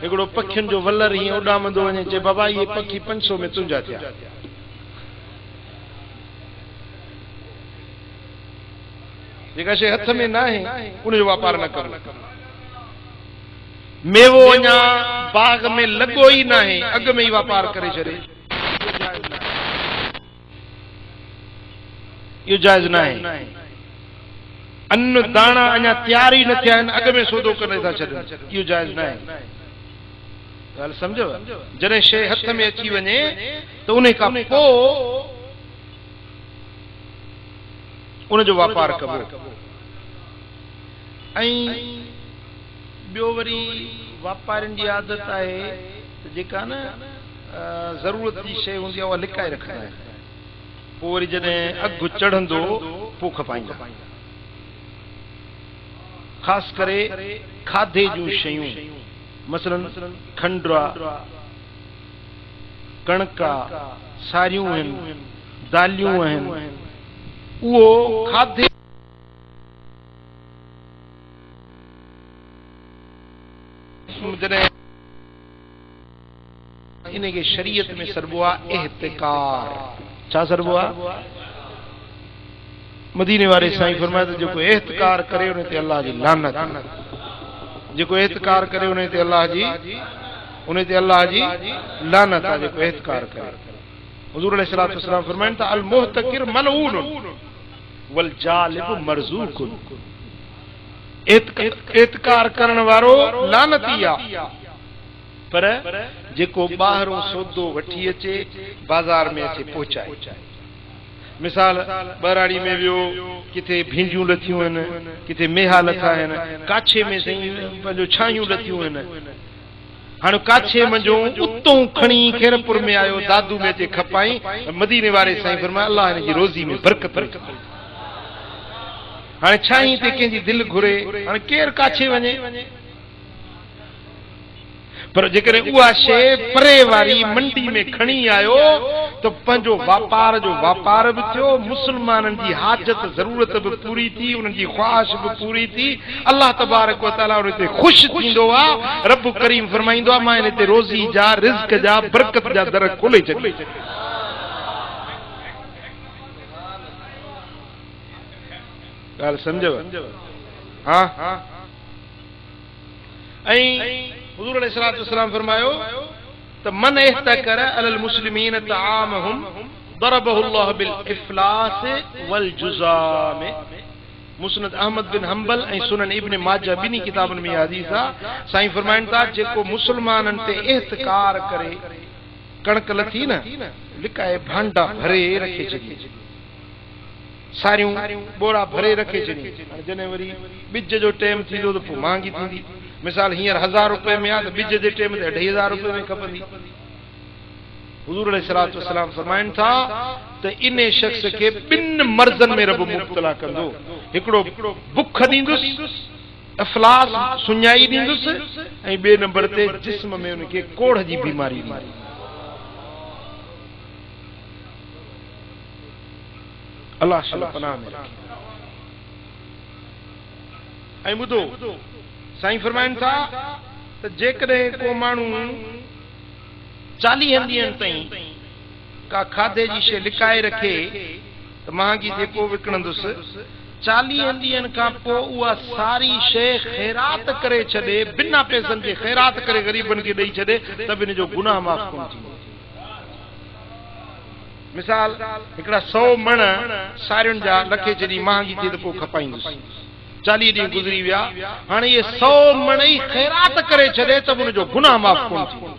हिकिड़ो पखियुनि जो वलर हीअं उॾामंदो वञे, चए बाबा इहे पखी 500 में तुंहिंजा थिया। जेका शइ हथ में न आहे उनजो वापार न करो। मेवो अञा बाग में लॻो ई न आहे, अॻ में ई वापार करे छॾे, इहो जाइज़ न आहे। अन्न दाणा अञा तैयार ई न थिया आहिनि, अॻ में सौदो करे था छॾनि, इहो जाइज़ न आहे। ॻाल्हि सम्झो? जॾहिं शइ हथ में अची वञे त उन खां पोइ उनजो वापार कबो। ऐं ॿियो वरी वापारियुनि जी आदत आहे त जेका न ज़रूरत जी शइ हूंदी आहे उहा लिकाए रखंदा आहिनि, पोइ वरी जॾहिं अघु चढ़ंदो पोइ खपाईंदा। ख़ासि करे खाधे जूं शयूं, मसलन खंडु, कणक, सारियूं आहिनि, दालियूं आहिनि, उहो खाधे जॾहिं इन खे शरीयत में सरबो आहे इहतिकार। छा सरबो आहे? मदीने वारे साईं फरमाए त जेको इहतिकार करे उन ते अल्लाह जी लानत, जेको इहतिकार करे उन ते अल्लाह जी लानत आहे, जेको इहतिकार करे। हुज़ूर अलैहिस्सलातु वस्सलाम फरमाइनि था अल मुहतकिर मलऊन वल जालिब मरज़ूक़। इहतिकार करण वारो लानती आहे, पर जेको ॿाहिरों सौदो वठी अचे बाज़ार में अचे पहुचाए। मिसाल बराड़ी में वियो, किथे भिंडियूं लथियूं आहिनि, किथे मेहा लथा आहिनि, काछे में साईं पंहिंजो छायूं लथियूं आहिनि। हाणे काछे मंझो उतों खणी खेरपुर में आयो, दादू में अचे खपाई, मदीने वारे साईं फरमाए अल्लाह हिन जी रोज़ी में बरकत रखे। हाणे छाई ते कंहिंजी दिलि घुरे, हाणे केरु काछे वञे? पर जेकॾहिं उहा शइ परे वारी मंडी में खणी आयो त तो पंहिंजो वापार जो वापार भी थियो, मुसलमाननि जी हाजत ज़रूरत भी पूरी थी, उन्हनि जी ख्वाहिश भी पूरी थी। अल्लाह तबारक व तआला उन ते ख़ुशि थींदो आहे। रब करीम फरमाईंदो आहे मां इन ते रोज़ी जा, रिज़्क जा, बरकत जा दर खोले छॾी। ॻाल्हि सम्झव? हा। ऐं हुज़ूर अलैहिस्सलातु वस्सलाम फरमायो त मन इहतकर अलल मुस्लिमीन तआमहुम दरबहु अल्लाह बिल इफ्लास वल जुज़ाम। मुस्नद अहमद बिन हंबल ऐं सुनन इब्न माजा बिनी किताबनि में हदीस आहे। साईं फरमाइनि था जेको मुसलमाननि ते इहतिकार करे, कणक लथी न, लिकाए भांडा भरे रखे छॾी, सारियूं बोरा भरे रखे छॾी। जॾहिं वरी ॿिज जो टाइम थींदो त पोइ महांगी थींदी। मिसाल हींअर 1000 रुपए में आहे त ॿिज जे टाइम ते 2500 रुपए में खपंदी। हुज़ूर अलैहिस्सलातु वस्सलाम फरमाइनि था त इन शख्स खे 2 मर्ज़नि में रब मुब्तला कंदो। हिकिड़ो बुख ॾींदुसि, अफ़लास सुञाई ॾींदुसि, ऐं ॿिए नंबर ते जिस्म में उनखे कोढ़ जी बीमारी ॾींदी। अल्लाह शल पनाह में रखे। ऐं ॿुधो, साईं फरमाइनि था त जेकॾहिं को माण्हू 40 ॾींहंनि ताईं का खाधे जी शइ लिकाए रखे त महांगी थिए पोइ विकिणंदुसि, 40 ॾींहनि खां पोइ उहा सारी शइ ख़ैरात करे छॾे, बिना पैसनि जे ख़ैरात करे ग़रीबनि खे ॾेई छॾे, त बि इन जो गुनाह माफ़ कोन थींदो। मिसाल हिकिड़ा 100 मण सारियुनि जा लखे छॾी, महांगी थी त पोइ खपाईंदुसि। 40 ॾींहं गुज़री विया, हाणे इहे 100 मण ई ख़ैरात करे छॾे त बि उन जो गुनाह माफ़ कोन थींदो।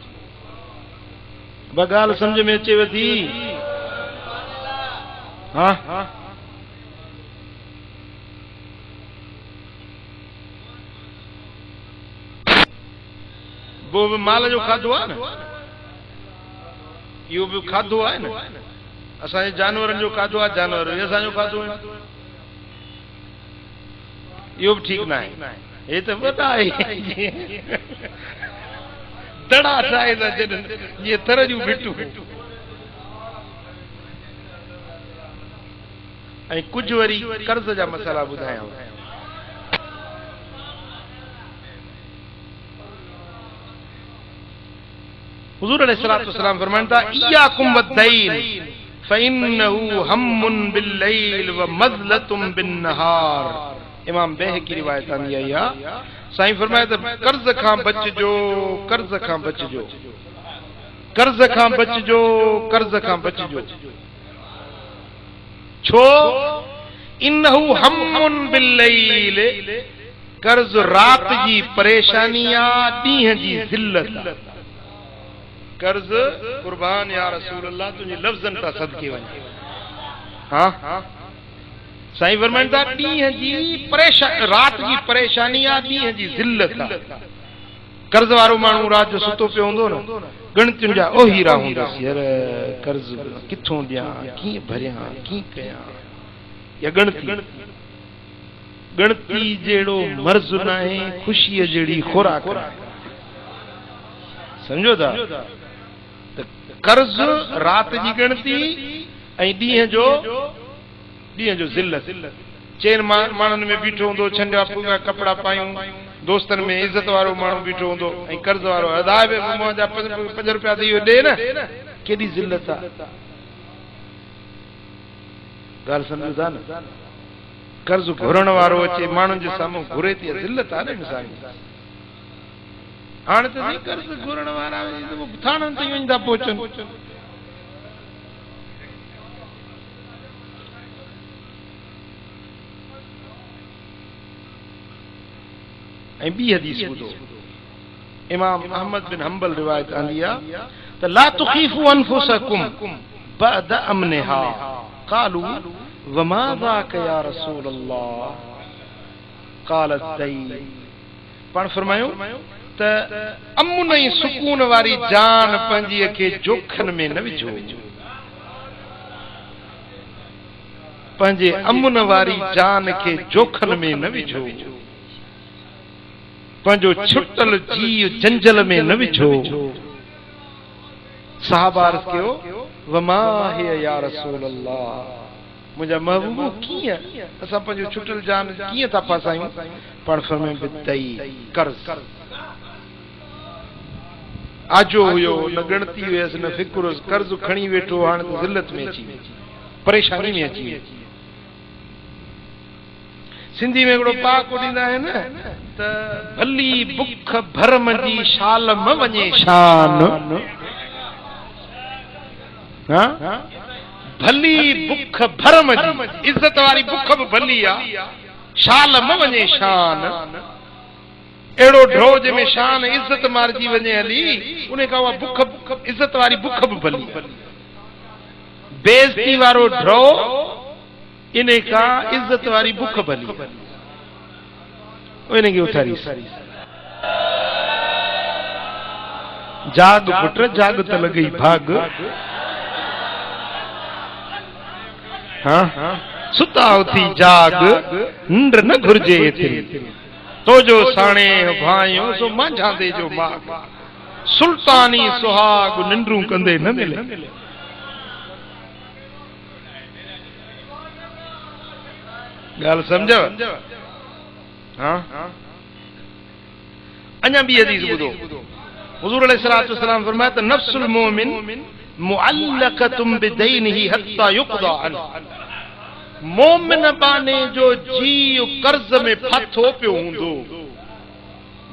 ॻाल्हि सम्झ में अचेव थी? हा। वो बि माल जो खाधो आहे न, इहो बि खाधो आहे न, असांजे जानवरनि जो खाधो आहे, जानवर बि असांजो खाधो आहे। इहो बि ठीकु न आहे। हे त वॾा आहे, दड़ा ठाहे था छॾनि जीअं थर जूं भिटूं। ऐं कुझु वरी कर्ज़ जा मसाला ॿुधायांव। हुज़ूर अलैहिस्सलातु वस्सलाम फरमाइनि था इय्याकुम वद्दैन फइन्नहु हम्मुन बिल्लैल व मज़लतुम बिन्नहार। इमाम बैहकी रिवायत आंदी आई आहे। साईं फरमाए त कर्ज़ खां बचजो, कर्ज़ खां बचजो, कर्ज़ खां बचजो, कर्ज़ खां बचजो। छो? इन्नहु हम्मुन बिल्लैल, कर्ज़ रात जी परेशानी आहे, ॾींहं जी ज़िल्लत। कर्ज़ कुर्बान या रसूल अल्लाह तुंहिंजे लफ़्ज़नि तां सदके वञे। हा। साईं फरमाइनि था ॾींहं जी परेशानी, रात जी परेशानी आहे, ॾींहं जी ज़िल्लत आहे। कर्ज़ वारो माण्हू राति जो सुतो पियो हूंदो न, गणतियुनि जा ओहीरा हूंदसि, यार कर्ज़ किथों ॾियां, कीअं भरियां, कीअं कयां। या गणती जहिड़ो मर्ज़ न आहे, ख़ुशीअ जहिड़ी खुराक आहे। सम्झो था? त कर्ज़ रात जी गणती ऐं ॾींहं जो ज़िल्लत। चइनि माण्हुनि में बीठो हूंदो, छंडा पूरा कपिड़ा पायूं, दोस्तनि में इज़त वारो माण्हू बीठो हूंदो, ऐं कर्ज़ वारो अदाए बि मुंहिंजा 5 रुपया त इहो ॾे न, केॾी ज़िल्लत आहे। ॻाल्हि सम्झो था न? कर्ज़ घुरण वारो अचे माण्हुनि जे साम्हूं घुरे थी, ज़िल्लत आहे न इंसान जी। हाणे त कर्ज़ घुरण वारा थाणनि ताईं वञी था पहुचनि। ऐं ॿी हदीस ॿुधो, इमाम अहमद बिन हंबल रिवायत आंदी आहे त ला तुखीफू अनफुसकुम बअद अमनहा क़ालू वमा ज़ाक या रसूल अल्लाह क़ालत दैन। पाण फरमायो त अमन ऐं सुकून वारी जान पंहिंजीअ खे जोखन में न विझो, पंहिंजे अमन वारी जान खे जोखन में न विझो, पंहिंजो छुटल जीव जंजल में न विझो। सहाबा अर्ज़ कयो वमा हिय या रसूल अल्लाह, मुंहिंजा महबूब कीअं असां पंहिंजो छुटल जान कीअं था पासायूं? पाण फरमाए बिदई कर्ज़। आजो हुयो, न गणती हुयसि, न फिक्र हुयसि, कर्ज़ खणी वेठो, हाणे त ज़िल्लत में अची वियो, परेशानी में अची वियो। सिंधी में हिकिड़ो पहाको ॾींदा आहिनि त भली बुख भरम जी शाल म वञे शान। भली बुख भरम जी, इज़त वारी बुख भी भली आ, शाल म वञे शान। अहिड़ो ड्रो जंहिंमें शान इज़त मारिजी वञे हली, उन खां उहा बुख इज़त वारी बुख भी भली। बेइज़ती वारो ड्रो, इन खां इज़त वारी बुख भली। इनखे उथारी जाग पुट जाग त लॻई भाग, हाँ सुता उथी जाग, निंड न घुर्जे एतिरी, तो जो साणे भाइयों सो मांझा दे जो माग, सुल्तानी सुहाग निंड्रू कंदे न मिले। गाल समझो? हाँ अञा भी हदीस ॿुधो। हुज़ूर अलैहिस्सलातु वस्सलाम फरमाया त नफ्सुल मोमिन मुअल्लक़तुम बिदैनिही हत्ता युक़दा अन। मोमिन बाने जो जीउ कर्ज़ में फाथो पियो हूंदो,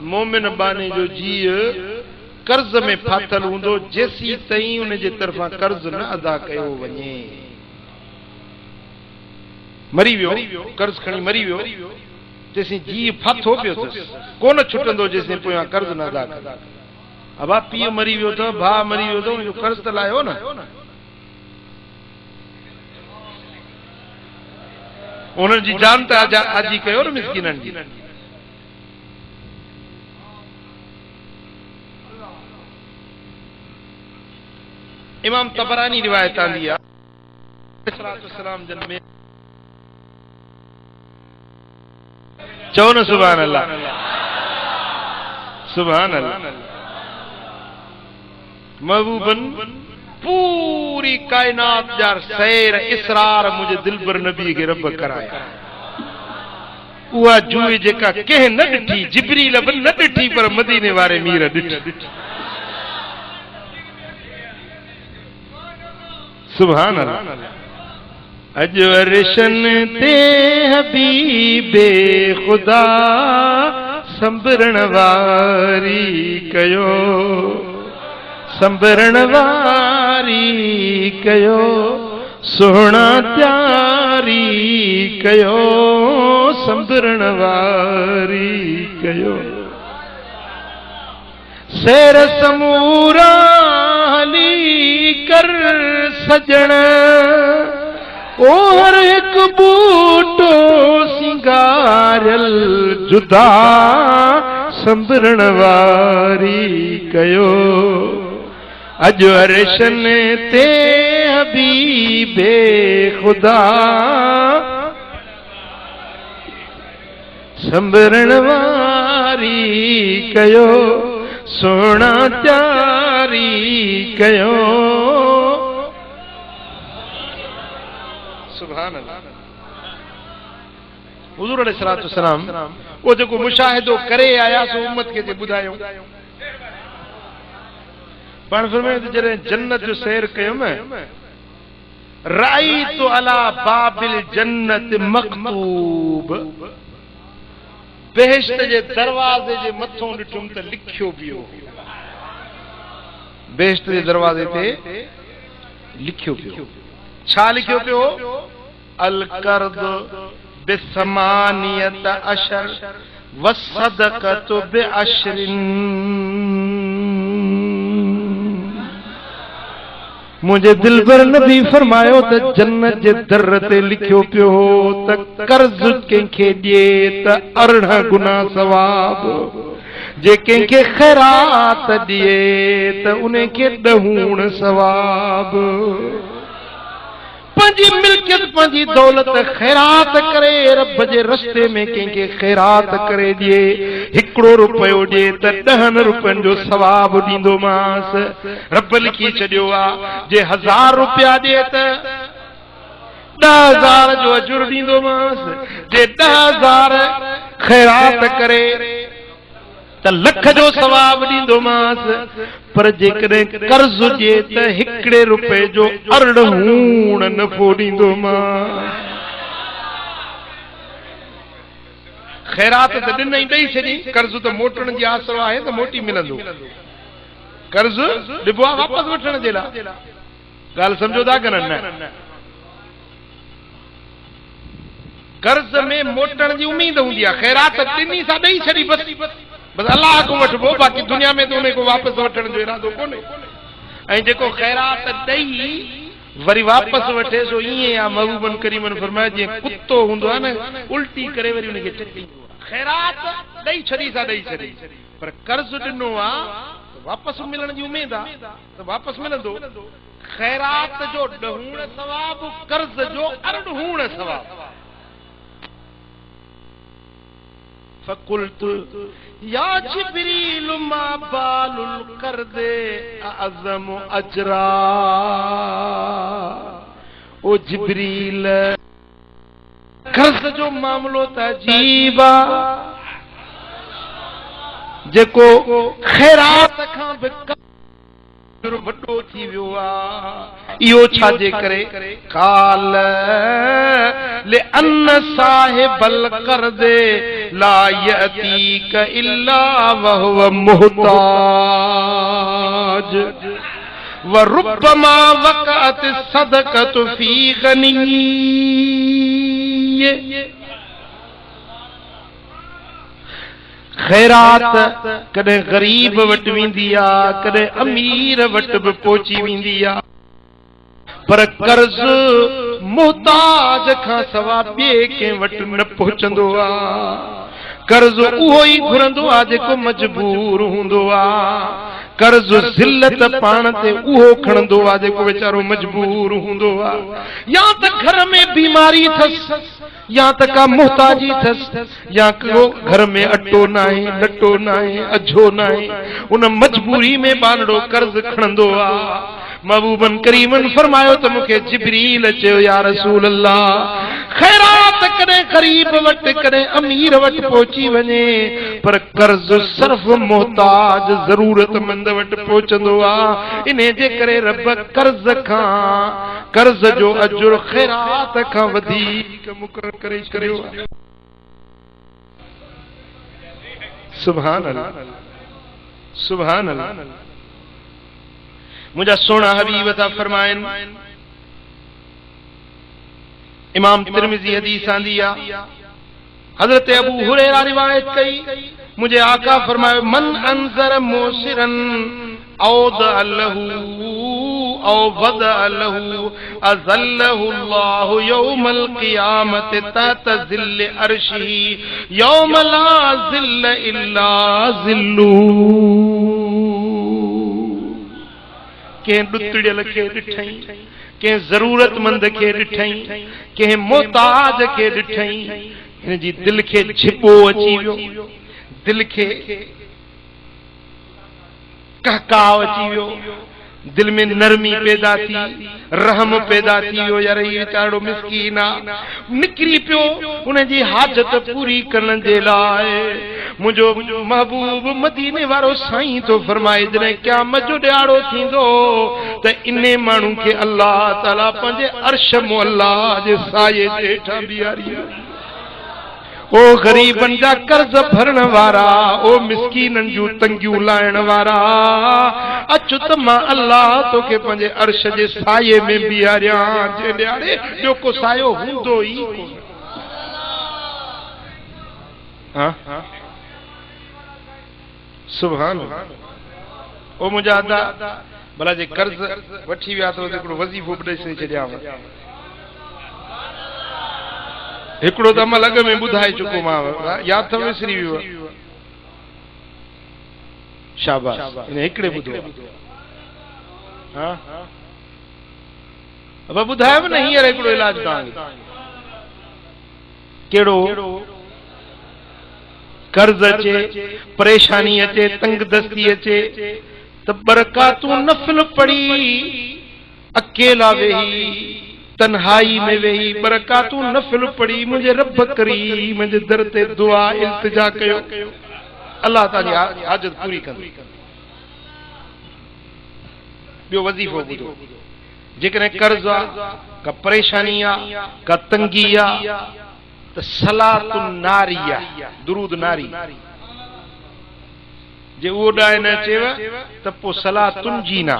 मोमिन बाने जो जीउ कर्ज़ में फाथल हूंदो जेसी ताईं उन जे तरफ़ां कर्ज़ न अदा कयो वञे। मरी वियो, कर्ज़ खणी मरी वियो, जेसी जीउ फाथो पियो अथसि, कोन छुटंदो जेसी पोयां कर्ज़ न अदा कंदा। अबा पीउ मरी वियो अथव, भाउ मरी वियो अथव, उनजो कर्ज़ त लाहियो न। उन्हनि जी जान त आजी कयो न मिस्किननि जी। इमाम तबरानी रिवायत आंदी आहे, जन में चओ न सुभान अल्लाह, सुभान अल्लाह। महबूबन पूरी कायनात जा सैर इसरार मुझे दिलबर नबी के रब कराया। उहा जूए जेका कंहिं न ॾिठी, जिब्रील बि न ॾिठी, पर मदीने वारे मीर ॾिठी। सुभान अल्लाह। अॼु अरशन ते हबीबे खुदा संबरण वारी कयो, संबरण वारी कयो, सोहणा त्यारी कयो, संबरण वारी कयो। सैर समूरा हली कर सजण, ओ हर एक बूटो सिंगारल जुदा संबरण वारी कयो। अॼु अरशन ते हबीबे खुदा संबरण वारी कयो, सोना त्यारी कयो। सुभान अल्लाह। हुज़ूर अलैहिस्सलातु वस्सलाम वो जेको मुशाहिदो करे आया सो उम्मत खे ॿुधायो। पाण फरमायो त जॾहिं जन्नत जो सैर कयुमि, राइतु अला बाबिल जन्नत मक्तूब, बेहिश्त जे दरवाज़े जे मथों ॾिठुमि त लिखियो पियो, बेहिश्त जे दरवाज़े ते लिखियो पियो। छा लिखियो पियो? अल कर्द बिसमानियत अशर वसदक़तु बिअशरिन। मुझे दिलबर नबी फरमायो त जन्नत जे दर ते लिखियो पियो त कर्ज कंहिंखे ॾिए त 18 गुना सवाब, जे कंहिंखे ख़ैरात ॾिए त उनखे 10 सवाब। पंजी मिल्कियत पंजी दौलत खैरात करे रब जे रस्ते में कंहिंखे खैरात करे ॾिए 1 रुपयो ॾिए त 10 रुपयनि जो सवाब ॾींदोमांस रब लिखी छॾियो आहे जे 1000 रुपया ॾिए त 10,000 जो अजुर ॾींदोमांस जे 10,000 खैरात करे त लख जो सवाब ॾींदोमांस पर जेकॾहिं कर्ज़ ॾिए त 1 रुपए जो अरड़हूण नफ़ो ॾींदोमांस खैरात त ॾिनई ॾेई छॾी कर्ज़ त मोटण जी आसरो आहे त मोटी मिलंदो कर्ज़ ॾिबो आहे वापसि वठण जे लाइ ॻाल्हि सम्झो था कि न कर्ज़ में मोटण जी उम्मीद हूंदी आहे खैरात ॾिनी सां ॾेई छॾी बस अल्लाह को वठबो बाक़ी दुनिया में तो उनको वापस वठण जो इरादो कोने ऐं जेको खैरात ॾेई वरी वापस वठे सो ईअं आ महबूबन करीमन फरमाया जीअं कुत्तो हूंदो आहे न उल्टी करे वरी उनखे चटी खैरात ॾेई छॾी सा ॾेई छॾी पर कर्ज़ ॾिनो आहे वापस मिलण जी उम्मीद आहे त वापस मिलंदो खैरात जो ॾहूण सवाब कर्ज़ जो अरड़हूण सवाब फकुल्तु या जिब्रील मा बालुल कर्द अज़म अजरा ओ जिब्रील कर्ज़ जो मामलो त अजीब जेको खैरात खां बि वॾो थी वियो आहे इहो छाजे करे काल ले अन्न साहिबल कर्द ला यतीक इल्ला वहुव मुहताज व रुब्बमा वक़अत सदक़त फी गनी खैरात कदे गरीब वट वेंदी आ कदे अमीर वट भी पहुची वेंदी आ पर कर्ज मुहताज खां सवा ॿिए कंहिं वट न पहुचंदो आ कर्ज उहो ई घुरंदो आ जेको मजबूर हूंदो आ कर्ज ज़िल्लत पाण ते उहो खणंदो आ जेको वेचारो मजबूर हूंदो आ या त घर में बीमारी थस या त का मुहताजी थस या को घर में अटो नाहे लटो नाहे अझो नाहे उन मजबूरी में बानड़ो कर्ज खणंदो आ महबूबन करीमन फरमायो त मूंखे जिब्रील चयो या रसूल अल्लाह खैरात कदे गरीब वट कदे अमीर वट पहुची वने पर कर्ज सिर्फ मोहताज जरूरतमंद वट पहुचंदो आ इने जे करे रब कर्ज जो अजुर खैरात खां वधीक मुकर्रर करे छॾियो सुभान अल्लाह सुभान अल्लाह मुझा सोना हबीब था फरमाइन इमाम तिरमिज़ी हदीस आंदी आ हजरत अबू हुरैरा रिवायत कई मुझे आका फरमाए मन अंजर मोसिरन औद लहू औ वद लहू अज़ल्लहु अल्लाहु यौमल क़ियामत तहत ज़िल्ल अर्शी यौम ला ज़िल्ल इल्ला ज़िल्लु के डुतड़ियल के ॾिठई के जरूरतमंद के ॾिठई के मोहताज के ॾिठई हिन जी दिल के छिपो अची वियो दिल के कहकाव अची वियो दिल में नरमी पैदा थी रहम पैदा थी वियो यार ये वेचारो मिस्कीन आ निकरी पियो उन जी हाजत पूरी करण जे लाइ मुझो महबूब मदीने वारो साईं तो फरमाए जॾहिं क़यामत जो ॾियारो थींदो त इने माण्हू खे अल्लाह ताला पंहिंजे अर्श मुअल्ला जे साये जे हेठां बीहारी ओ गरीबन जा कर्ज भरण वारा ओ मिस्कीनन जूं तंगियूं लाइण वारा अच त मां अल्लाह तोखे पंहिंजे अर्श जे साये में बीहारियां जे ॾियारे ॿियो को सायो हूंदो ई कोन हां सुभान ओ मुंहिंजा अदा भला जे कर्ज वठी विया तो हिकिड़ो वज़ीफ़ो बि ॾेई छॾियांव हिकिड़ो त अमल अॻ में ॿुधाए चुको मां यादि अथव विसरी वियो शाबाश इन हिकिड़े ॿुधो हा अब ॿुधायो न हींअर हिकिड़ो इलाज तव्हांखे कहिड़ो कर्ज अचे परेशानी अचे तंग दस्ती अचे त बरकातूं नफ़िल पढ़ी अकेला वेही तन्हाई में वेही बरकातूं नफ़िल पढ़ी मुंहिंजे रब करी मुंहिंजे दर ते दुआ इल्तिजा कयो अल्लाह तव्हांजी हाजत पूरी कंदो ॿियो वज़ीफ़ो ॿुधो जेकॾहिं कर्ज़ आहे का परेशानी आहे का तंगी आहे त सलातुन नारी आहे दुरूद नारी जे उहो ॾाए न अचेव त पोइ सलातुन जीना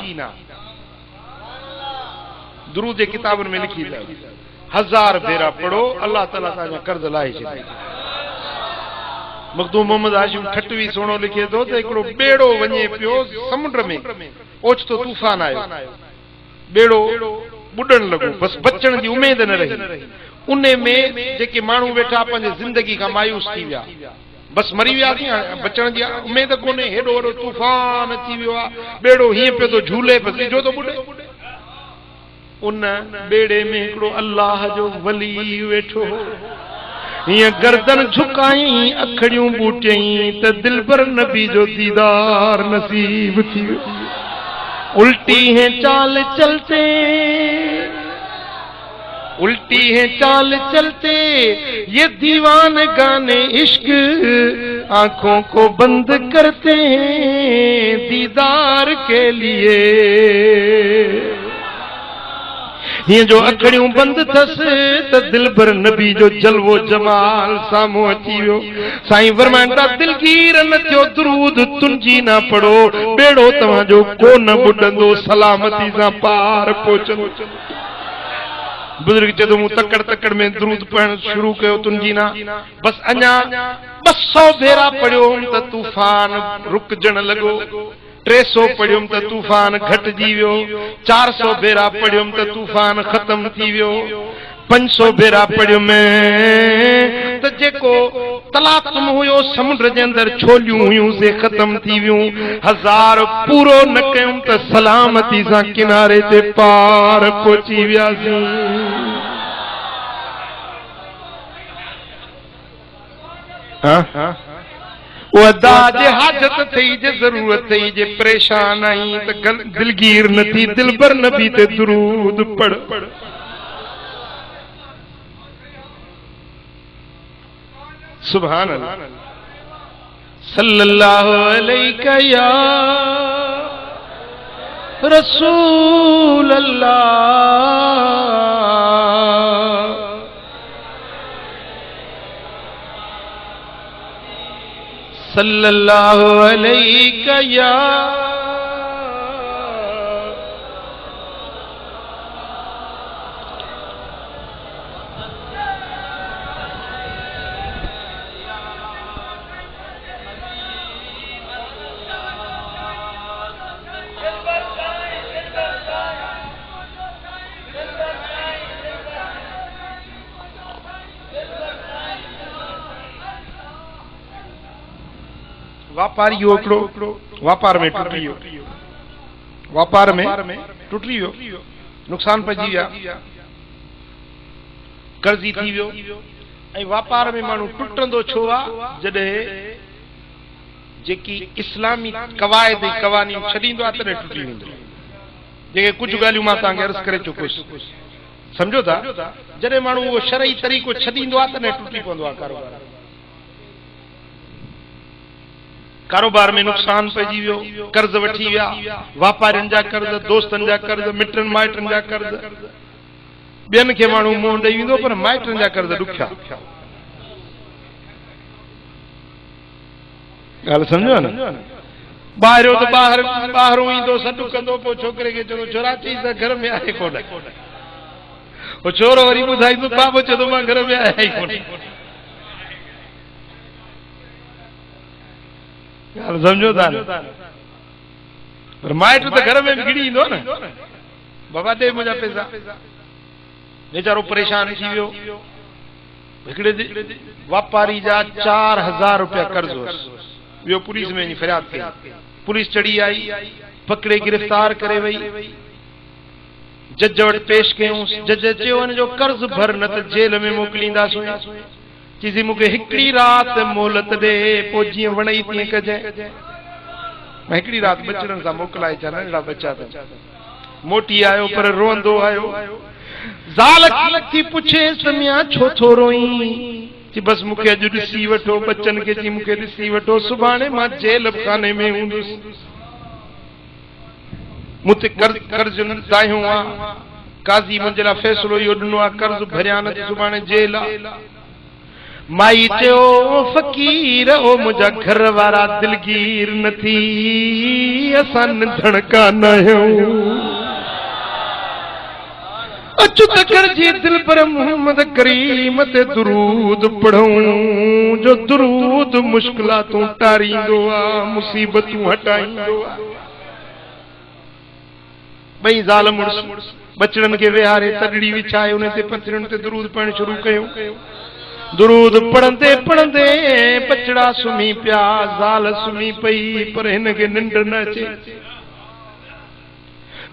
दुरूद जे किताबनि में लिखी अथव 1000 भेरा पढ़ो अल्लाह ताला तव्हांजा कर्ज़ लाहे छॾे मखदूम मोहम्मद हाशिम ठटवी सोणो लिखे थो त हिकिड़ो ॿेड़ो वञे पियो समुंड में ओचितो तूफ़ान आयो ॿेड़ो ॿुॾण लॻो बसि बचण जी उमेद न रही उन में जेके माण्हू वेठा पंहिंजे ज़िंदगी खां मायूस थी विया बसि मरी वियासीं बचण जी उमेद कोन्हे हेॾो वॾो तूफ़ान अची वियो आहे ॿेड़ो हीअं पियो थो झूले बसि जो थो ॿुॾे उन ॿेड़े में हिकिड़ो अल्लाह जो वली वेठो हो हीअं गर्दन झुकाई अखड़ियूं बूटियई त दिलबर नबी जो दीदार नसीब थी वियो उल्टी है चाल चलते उल्टी है चाल चलते ये दीवान गाने इश्क आंखों को बंद करते हैं दीदार के लिए ये जो अखड़ियूं बंद थस त दिलबर नबी जो जलवो जमाल साम्हूं अची वियो साईं फरमाईंदा दिलगीर न थियो दुरूद तुंहिंजी न पढ़ो ॿेड़ो तव्हांजो कोन ॿुॾंदो सलामती सां पार पहुचंदो बुजुर्ग चए थो मूं तकड़ तकड़ में दुरूद पढ़ण शुरू कयो तुंहिंजी न बसि अञा 200 भेरा पढ़ियो त तूफ़ान रुकजण लॻो 300 पढ़ियुमि त तूफ़ान घटिजी वियो 400 भेरा पढ़ियुमि त तूफ़ान ख़तम थी वियो 500 भेरा पढ़ियुमि त जेको तलातुम हुयो समुंड जे अंदरि छोलियूं हुयूं से ख़तम थी वियूं 1000 पूरो न कयुमि त सलामती सां किनारे ते पार पहुची वियासीं वदा जे हाजत थई जे जरूरत थई जे परेशान आई त दिलगीर न थी दिलबर नबी ते दुरूद पढ़ सुभान अल्लाह सल्लल्लाहु अलैहि या रसूल अल्लाह सल्लल्लाहु अलैहि या वापारी वापार में टुटी वियो वापार में टुटी वियो नुक़सान पइजी विया कर्ज़ी थी वियो ऐं वापार में माण्हू टुटंदो छो आहे जॾहिं जेकी इस्लामी क़वाइद ऐं क़वानीन छॾींदो आहे तॾहिं टुटी वेंदो जेके कुझु ॻाल्हियूं मां तव्हांखे अर्ज़ करे चुकुसि सम्झो था जॾहिं माण्हू उहो शरई तरीक़ो छॾींदो आहे तॾहिं टुटी पवंदो आहे कारोबार में नुक़सान पइजी वियो कर्ज़ वठी विया वापारियुनि जा कर्ज़ दोस्तनि जा कर्ज़ मिटनि माइटनि जा कर्ज़ ॿियनि खे माण्हू मुंहुं ॾेई वेंदो पर माइटनि जा कर्ज़ ॾुखिया ॻाल्हि सम्झो न ॿाहिरियों त ॿाहिरों ईंदो सॾु कंदो पोइ छोकिरे खे चवंदो छोरा चई त घर में आहे कोन पोइ छोरो वरी ॿुधाईंदो बाबो चवंदो मां घर में आया ई कोन समझो था पर माइट तो घर में गिड़ी इंदो न बाबा दे मुझा पैसा बेचारो परेशान थी वियो हिकड़े वापारी जा 4000 रुपया कर्ज वियो पुलिस में वञी फरियाद कई पुलिस चढ़ी आई पकड़े गिरफ्तार करे वई जज वटि पेश कयूं। जज चयो हिन जो कर्ज़ भर न त जेल में मोकिलींदासीं। चीज़ी मूंखे हिकिड़ी राति मोहलत ॾे, पोइ जीअं वणई तीअं कजांइ। मां हिकिड़ी राति बचड़नि सां मोकिलाए छा, नंढड़ा बच्चा त मोटी आयो पर रोंदो आयो। ज़ाल थी पुछे समिया छो थो रोई? कि बस मूंखे अॼु ॾिसी वठो, बच्चनि खे चई मूंखे ॾिसी वठो, सुभाणे मां जेल खाने में हूंदुसि। मूं ते कर्ज़ दाहियो आहे, काज़ी मुंहिंजे लाइ फ़ैसिलो इहो ॾिनो आहे कर्ज़ भरिया न त सुभाणे जेल आहे। माई चयो फ़क़ीर ओ मुंहिंजा घर वारा दिलगीर न थी, असां निंधण कान आहियूं। अचु त करजी दिल पर मोहम्मद करीम ते दुरूद पढ़ूं, जो दुरूद मुश्किलातूं टारींदो आहे, मुसीबतूं हटाईंदो आहे। ॿई ज़ाल मुड़ुस बचड़नि खे विहारे तॾड़ी विछाए उन ते पथरियुनि ते दुरूद पढ़ण शुरू कयो। दुरूद पढ़ंदे पढ़ंदे बचड़ा सुम्ही पिया, ज़ाल सुम्ही पई, पर हिन खे निंड न अचे।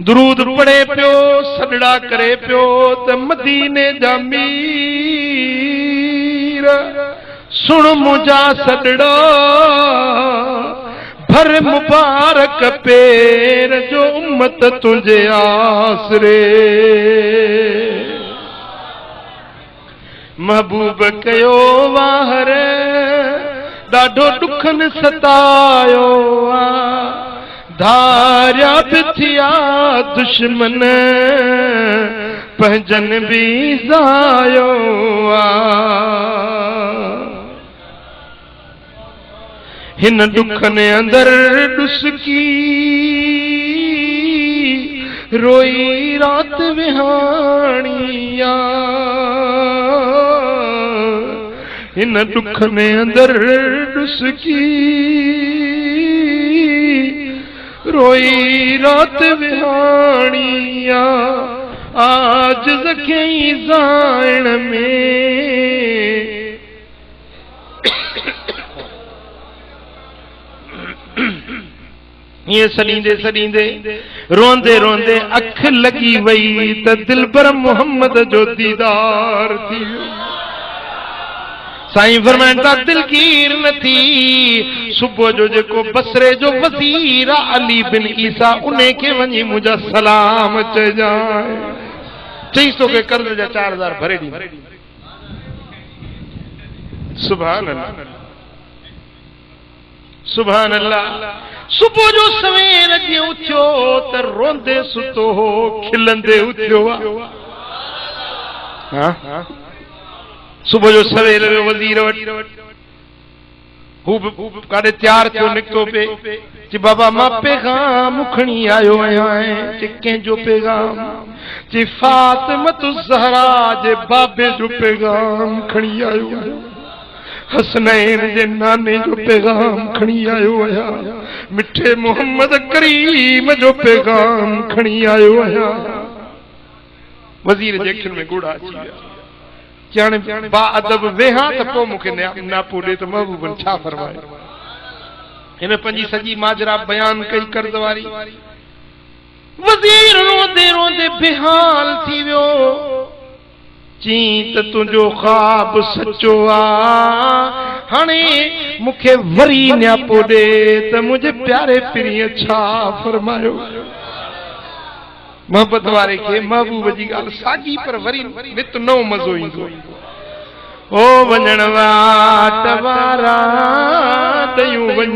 दुरूद पढ़े पियो, सॾड़ा करे पियो त मदीने जा मीर सुण मुंहिंजा सॾड़ा, भर मुबारक पेर जो उम्मत तुंहिंजे आसरे। महबूब कयो वाहर, ॾाढो ॾुखनि सतायो आ, धारिया बि थिया दुश्मन, पंहिंजनि बि ज़ायो आ। हिन ॾुखनि अंदरि ॾुसकी रोई रात विहाणी आ। हिन ॾुखनि अंदरि ॾुसकी रोई रात विहाणी आ। आज ज़खई ज़ाइण में ये सलींदे सलींदे रोंदे रोंदे अख लगी वई त दिलबर मोहम्मद जो दीदार थी। साईं फरमाइनि था दिलगीर न थी। सुबुह जो जेको बसरे जो वज़ीर अली बिन ईसा उन्हें के वञी मुंहिंजा सलाम चइजांइ। चई तोखे कर्ज़ जा 4000 भरे ॾी। सुभान अल्लाह सुभान अल्लाह। सुबुह जो सवेर जीअं उथियो त रोंदे सुतो हो, खिलंदे उथियो आहे। सुबुह जो सवेर जो वज़ीर वटि हू काॾे तैयार थियो निकितो पे कि बाबा मां पैगाम खणी आयो आहियां। कि कंहिंजो पैगाम? कि फातिमत ज़हरा जे बाबे जो पैगाम खणी आयो आहियां। हसनैन जे नाने जो पैगाम खणी आयो आहियां। मिठे मोहम्मद करीम जो पैगाम खणी आयो आहियां। वज़ीर जे अखियुनि में ॻोढ़ा अची विया। जाने बा अदब वेहा त पोइ मूंखे नापो ॾे त महबूबन छा फरमाए। हिन पंहिंजी सॼी माजरा बयान कई कर्ज़ वारी। वज़ीर रोंदे रोंदे बेहाल थी वियो। चई त तुंहिंजो ख्वाब सचो आ, हाणे मूंखे वरी न्यापो ॾे त मुंहिंजे प्यारे पिरीअ छा फरमायो। मोहब्बत वारे खे महबूब जी ॻाल्हि साॻी पर वरी नित नओं मज़ो ईंदो। ओ वञण वाट वारा ॾयूं वञ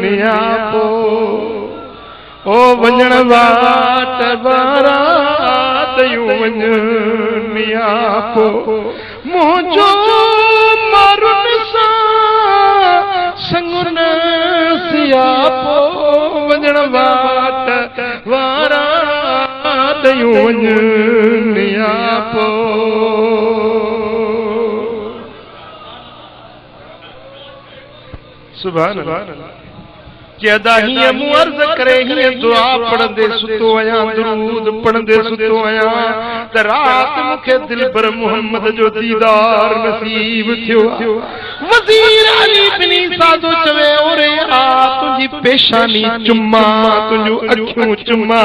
नियापो। ओ वञण वाट वारा ॾयूं वञ नियापो। मुंहिंजो मारुन सां संगुन सियापो। वञण वाट वारा ॾयूं वञ नियापो। सुभान अल्लाह। ज्यादा ही मुअर्ज करे ही दुआ पढ़ंदे सुतो आया दरूद पढ़ंदे सुतो आया त रात मुखे दिलबर मोहम्मद जो दीदार नसीब थियो वजीर अली बिन सादो चवे ओरे आ तुजी पेशानी चुम्मा तुजो अखियों चुम्मा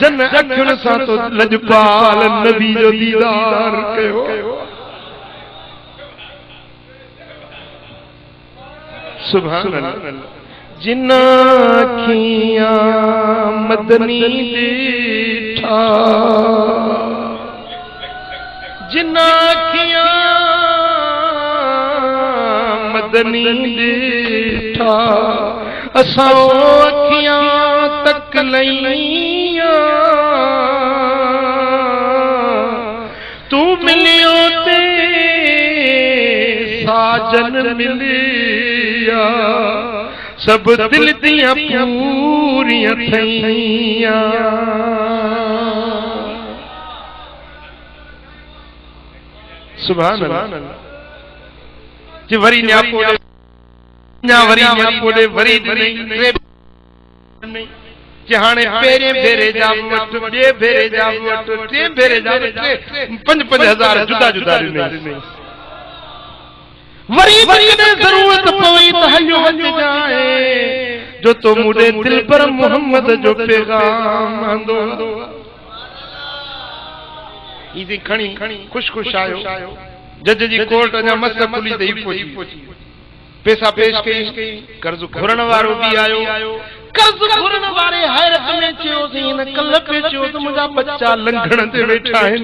जन अखियुन सा तो लजपाल नबी जो दीदार कयो सुभान अल्लाह जिन्ना खिया मदनी दीठा जिन्ना खिया मदनी दीठा असां अखियां तक लईया तू मिलियो ते साजन मिलिया सब दिल दिया पूरियां थैया सुभान अल्लाह जी वरी न्यापोले वरी नहीं हाणे पेरे भेरे जा वट बे भेरे जा वट टे भेरे जा वट 5,000 जुदा जुदा नहीं वरी वरी जरूरत पई त हलियो वञ जाए जो तो मुडे दिल पर मोहम्मद जो पैगाम आंदो इदी खणी खुश खुश आयो जज जी कोर्ट अञा मस पुली दई पहुंची पैसा पेश कई कर्ज घुरण वारो भी आयो कर्ज घुरण वारे हैरत में चयो इन कल पे चयो तो मुजा बच्चा लंघण ते बैठा है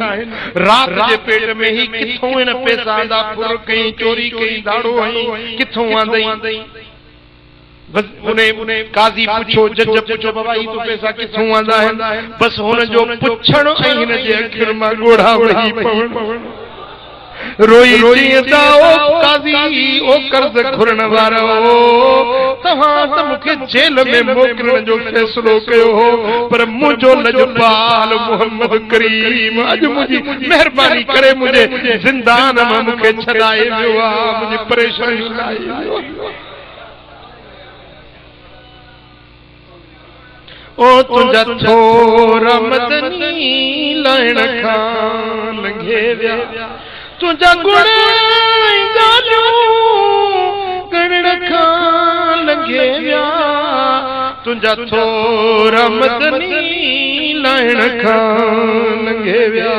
रात जे पेट में ही किथों इन पैसा दा फुर कई चोरी कई दाड़ो हई किथों आंदई बस उन्हें काजी पूछो जज पूछो बाबा ई तो पैसा किथों आंदा है बस हुन जो पुछण ऐं हिन जे अखिर मां गोढ़ा वही पवण रोई रोई दाओ काजी ओ कर्ज घुरण वारो तहां त मुखे जेल में मोकलण जो फैसलो कयो हो पर मुझो लजपाल मोहम्मद करीम अज मुझी मेहरबानी करे मुझे जिंदान में मुखे छडाए वियो आ मुझी परेशानी लाई वियो ओ तुंजा थोरा मदनी लाइण खां लंघे विया तुझा गुण गालियूं गण खां लंघे विया तुझा थोरा मदनी लाइण खां लंघे विया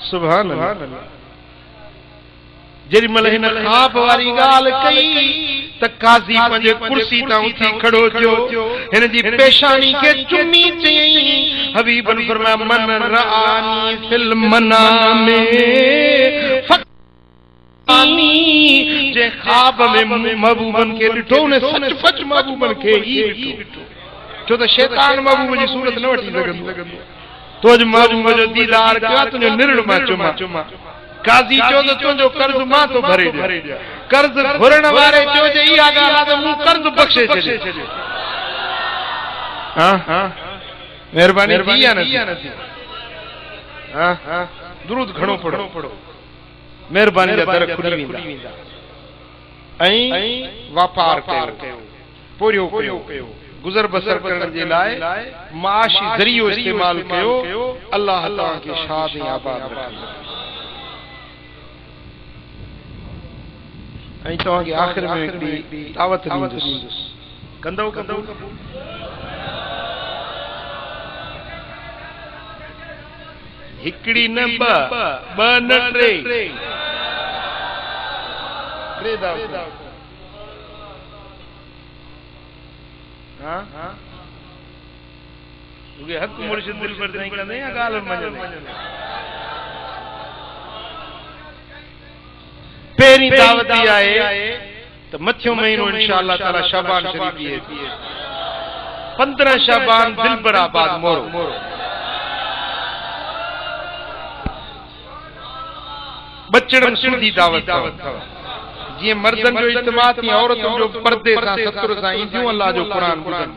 सुभान अल्लाह जेरी मल हिन ख्वाब वारी गाल कई त काजी पंहिंजे कुर्सी तां उथी खड़ो थियो हिन जी पेशानी के चुमी चई हबीबन फरमाया मन रानी फिल मनामे फकानी जे ख्वाब में महबूबन के ॾिठो ने सच सच महबूबन के ही ॾिठो छो त शैतान महबूब जी सूरत न वठी सघंदो तो अज महबूब जो दीदार कया तुंहिंजो निरण मां चुमा काजी चो तो तुझो कर्ज मां तो भरे दिया कर्ज घुरण वारे चो जे इहा गाल तो मु कर्ज बख्शे छे हां मेहरबानी दिया नथी हां दुरूद घणो पढ़ो मेहरबानी जा दर खुली वेंदा ऐं वापार कयो पूरियो कयो गुजर बसर करण जे लाए माशी जरियो इस्तेमाल कयो अल्लाह ताला के शाद ऐं आबाद रखे ऐं तव्हां खे आख़िर में हिकिड़ी दावत ॾींदुसि कंदव हिकिड़ी न ॿ न टे दावत हां हक़ मुर्शिद दिल पर नहीं कंदे या ॻाल्हि मञंदे पेरी दावत आए तो मथियो महीनो इंशाअल्लाह ताला शाबान शरीफ है 15 शाबान दिलबर आबाद मोरो बचड़न सुधी दावत जी मर्दन जो इज्तिमा थी औरतन जो पर्दे सा सतुर सा इंदियूं अल्लाह जो कुरान बुधन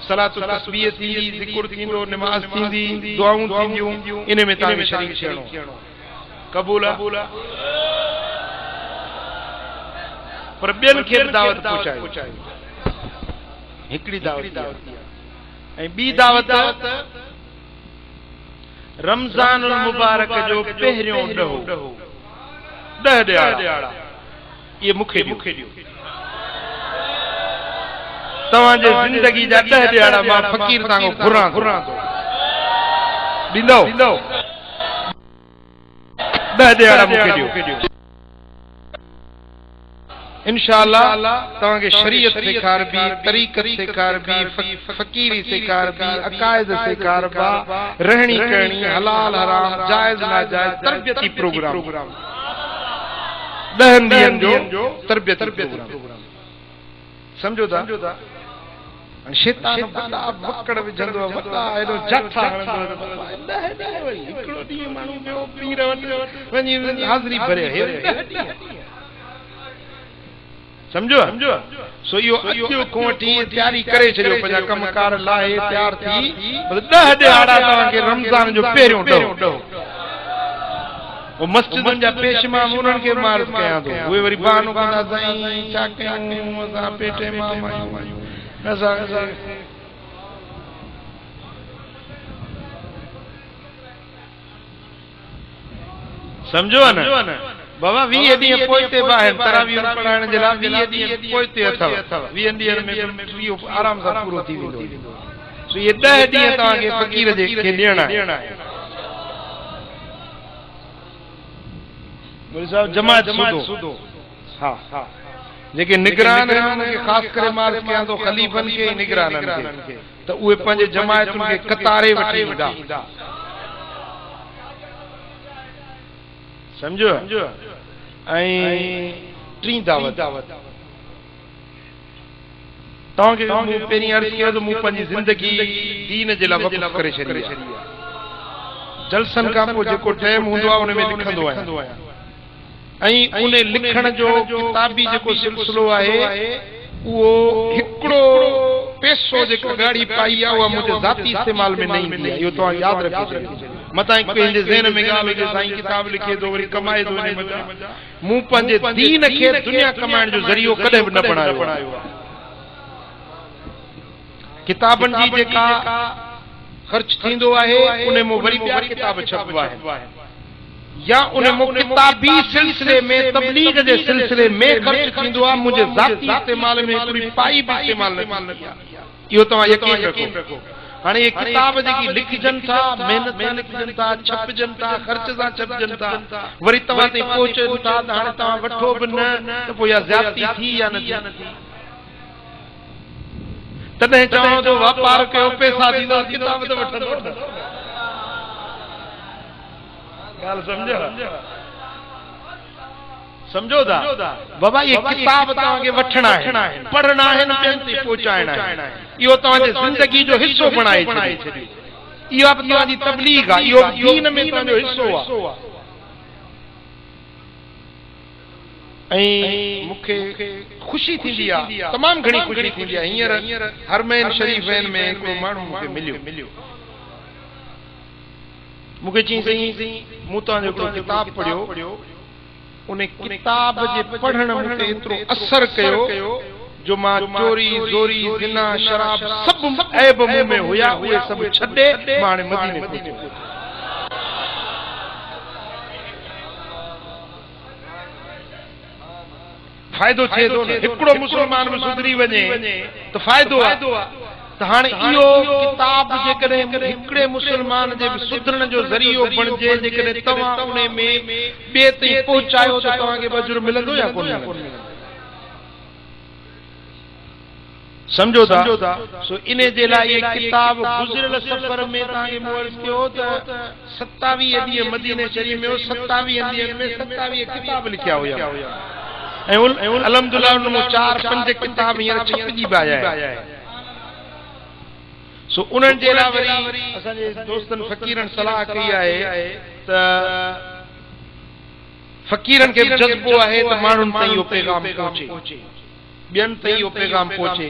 सलात तस्बीह थी जिक्र थींदो नमाज थींदी दुआऊं थींदियूं इन में तव्हां शरीक थियणो कबूल पर ॿियनि खे बि दावत पहुचायो। हिकिड़ी दावत ऐं ॿी दावत रमज़ान मुबारक जो पहिरियों ॾहों 10 ॾियारा ये मूंखे ॾियो। तव्हांजे ज़िंदगी जा 10 ॾियारा मां फ़कीर तां घुरां थो। ॾींदो 10 ॾियारा मूंखे ॾियो। इंशाअल्लाह तव्हांखे शरीयत सेखारबी, तरीक़त सेखारबी, फ़कीरी सेखारबी, अकायद सेखारबा, रहणी करणी, हलाल हराम, जायज़ नाजायज़, तरबियती प्रोग्राम 10 ॾींहंनि जो तरबियती प्रोग्राम। समझो था? शैतान बड़ा वकड़ विझंदो, वॾा एॾो जाथा हणंदो। 10 वरी हिकिड़ो ॾींहुं माण्हू ॿियो पीर वटि वञी हाज़िरी भरे। समझो? सो इहो अॼु खां वठी तयारी करे छॾियो, पंहिंजा कमकार लाहे तयार थी 10 ॾियारा तव्हांखे रमज़ान जो पहिरियों ॾहों। मस्जिदुनि जा पेशमाम उन्हनि खे मार्ज़ कयां थो, उहे वरी बहानो कंदा साईं छा कयूं असां पेटे मां आहियूं असां। समझो न बाबा 20 ॾींहं पोइते बाहिर तरावीह पढ़ाइण जे लाइ 20 ॾींहं पोइते अथव। 20 ॾींहनि में फ्री आराम सां पूरो थी वेंदो। सो ये 10 ॾींहं तव्हांखे फ़कीर जे खे ॾियणा आहे। मुल्ज़ साहब जमात सुदो हा जेके निगरान आहिनि उन्हनि खे ख़ासि करे मार्ज़ कयां थो, ख़लीफ़नि खे निगराननि खे, त उहे पंहिंजे जमायतुनि खे कतारे वठी ईंदा। समझो? ऐं टी दावत तव्हांखे मूं पहिरीं अर्ज़ कयो त मूं पंहिंजी ज़िंदगी दीन जे लाइ वक़्फ़ करे छॾी आहे। जलसनि खां पोइ जेको टाइम हूंदो आहे उन में लिखंदो आहियां। ऐं उन लिखण जो किताबी जेको सिलसिलो आहे उहो हिकिड़ो पैसो जेको गाड़ी पाई आहे उहा मुंहिंजे ज़ाती इस्तेमाल में न ईंदी आहे। इहो तव्हां यादि रखो। मतां कंहिंजे ज़हन में ॻाल्हि हुजे साईं किताब लिखे थो वरी कमाए थो इन मथां। मूं पंहिंजे दीन खे दुनिया कमाइण जो ज़रियो कॾहिं बि न बणायो। किताबनि जी जेका ख़र्च थींदो आहे उन में वरी ॿिया किताब छपबा आहिनि, या उन में किताबी सिलसिले में तबलीग जे सिलसिले में ख़र्च थींदो आहे। मुंहिंजे ज़ाती इस्तेमाल में हिकिड़ी पाई बि इस्तेमाल न थी आहे। इहो तव्हां यकीन रखो। हाणे ये किताब जेकी लिखजनि था, मेहनत सां लिखजनि था, छपजनि था, ख़र्च सां छपजनि था, वरी तव्हां ताईं पहुचनि था, त हाणे तव्हां वठो बि न त पोइ इहा ज़्यादती थी या न थी। तॾहिं चवां थो वापार कयो, पैसा ॾींदो, किताब त वठंदो। ॻाल्हि समझो था बाबा? ये किताब तव्हांखे वठणा आहिनि, पढ़णा आहिनि, ॿियनि ते पहुचाइणा आहिनि। इहो तव्हांजे ज़िंदगी जो हिसो बणाए छॾियो। इहा बि तव्हांजी तबलीग आहे, इहो दीन में तव्हांजो हिसो आहे। ऐं मूंखे ख़ुशी थींदी आहे, तमामु घणी ख़ुशी थींदी आहे। हींअर हरमैन शरीफ़ैन में हिकिड़ो माण्हू मूंखे मिलियो। मूंखे चई साईं मूं तव्हांजो हिकिड़ो किताब पढ़ियो, उन किताब जे पढ़ण मूंखे एतिरो असर कयो जो मां चोरी ज़ोरी ज़िना शराब सभु ऐब मूं में हुया उहे सभु छॾे मां हाणे मदीने पहुतो। फ़ाइदो थिए थो न, हिकिड़ो मुस्लमान बि सुधरी वञे त फ़ाइदो आहे। त हाणे इहो किताब जेकॾहिं हिकिड़े मुस्लमान जे सुधरण जो ज़रियो बणिजे, जेकॾहिं तव्हां उन में ॿिए ताईं पहुचायो त तव्हांखे अजुर मिलंदो या कोन मिलंदो? समझो था? सो इन जे लाइ ये किताब गुज़िरियल सफ़र में तव्हांखे मूं अर्ज़ कयो त 27 ॾींहं मदीने शरीफ़ में 27 ॾींहनि में 27 किताब लिखिया हुया। ऐं अल्हम्दुलिल्लाह उन में 4-5 किताब हींअर छपजी बि आया आहिनि। सो उन्हनि जे लाइ वरी असांजे दोस्तनि फ़कीरनि सलाह कई आहे त फ़कीरनि खे जज़्बो आहे त माण्हुनि ताईं इहो पैगाम पहुचे, ॿियनि ताईं इहो पैगाम पहुचे।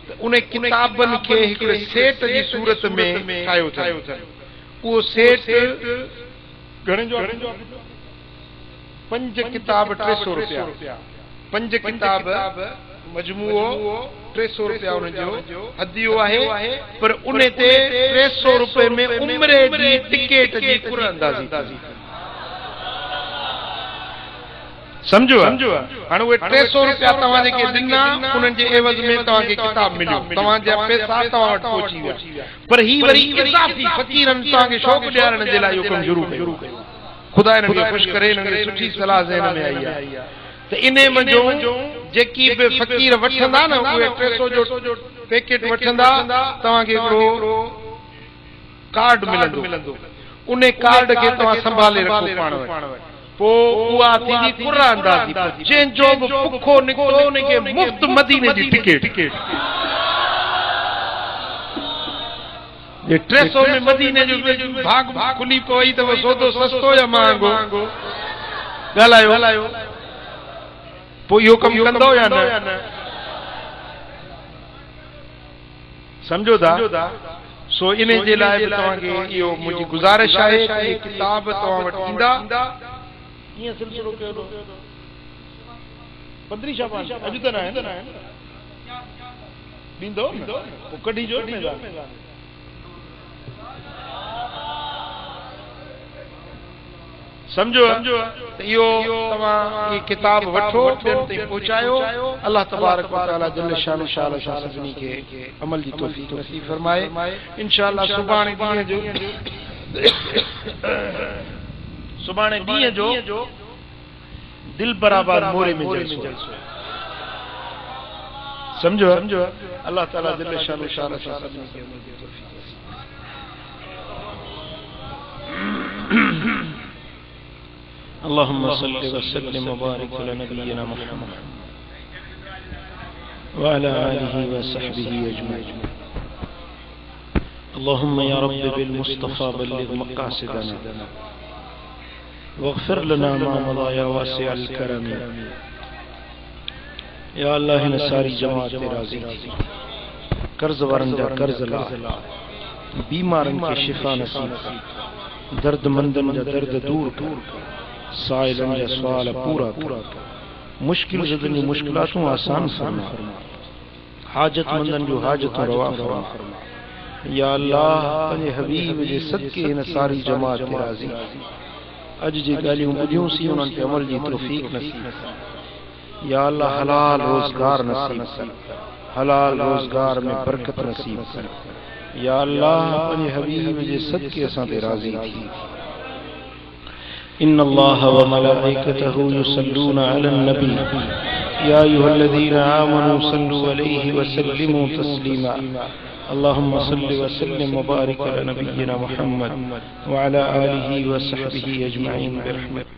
त उन किताबनि खे हिकिड़े सेट जी सूरत में ठाहियो अथनि। उहो सेट घणे जो? 5 किताब 300 रुपया। 5 किताब मजमूओ 300 रुपया उन जो हदियो आहे, पर उन ते 300 रुपए में उम्रे जी टिकट जी कुरंदाजी समझो। हाणे उहे 300 रुपया तव्हां जेके ॾिना उन्हनि जे एवज़ में तव्हांखे किताब मिलियो, तव्हांजा पैसा तव्हां वटि पहुची विया, पर ही वरी इज़ाफ़ी फ़क़ीरनि तव्हांखे शौक़ ॾियारण जे लाइ इहो कमु शुरू कयो। खुदा इन्हनि खे ख़ुशि करे, इन्हनि खे सुठी सलाह ज़हन में आई आहे त इन मंझो जेकी बि फ़क़ीर वठंदा न उहे 300 जो पैकेट वठंदा, तव्हांखे हिकिड़ो कार्ड मिलंदो, उन कार्ड खे तव्हां संभाले रखो पाण वटि। पोइ उहा थींदी कुरानदाज़ी, जंहिंजो बि बुखो निकितो उनखे मुफ़्त मदीने जी टिकट। ये 300 में मदीने जो भाग खुली पई त सौदो सस्तो या महांगो ॻाल्हायो, पोइ इहो कमु कंदो या न? समझो था। सो इन जे लाइ बि तव्हांखे इहो मुंहिंजी गुज़ारिश आहे त इहे किताब तव्हां वटि ईंदा। कीअं सिलसिलो कयो 15 शाबान अॼु त न आहे ॾींदो पोइ कढी जो समझो। त इहो तव्हां किताब वठो, ॿियनि ताईं पहुचायो। अल्लाह तबारक व तआला जल शान शाल सां सभिनी खे अमल जी तौफ़ीक़ नसीब फरमाए। इंशाअल्लाह सुभाणे ॾींहं जो दिल बराबर मोरे में जलसो। समझो। अल्लाह ताला जल शान शाल सां सभिनी खे अमल जी तौफ़ीक़ नसीब। اللهم صل وسلم وبارك على نبينا محمد وعلى آله وصحبه أجمعين. اللهم يا رب بالمصطفى بلغ مقاصدنا واغفر لنا ما مضى يا واسع الكرم. या अल्लाह हिन सारी जमात ते राज़ी थी, कर्ज वारनि जा कर्ज ला, बीमारनि खे शिफ़ा नसीब कर, दर्दमंदनि जा दर्द दूर कर, साइलन जा सवाल पूरा कर, मुश्किल ज़दनि जी मुश्किलातूं आसान फरमा, हाजतमंदनि जो हाजतूं रवा फरमा। या अल्लाह पंहिंजे हबीब जे सदके हिन सारी जमात ते राज़ी थी, अॼु जे ॻाल्हियूं ॿुधियूंसीं उन्हनि खे अमल जी तौफ़ीक़ नसीब कर। या अल्लाह हलाल रोज़गार नसीब कर, हलाल रोज़गार में बरकत नसीब कर। या अल्लाह पंहिंजे हबीब जे सदके असां ते राज़ी थी। إن الله وملائكته يصلون على النبي يا أيها الذين آمنوا صلوا عليه وسلموا تسليما. اللهم صل وسلم وبارك على نبينا محمد وعلى آله وصحبه أجمعين برحمتك.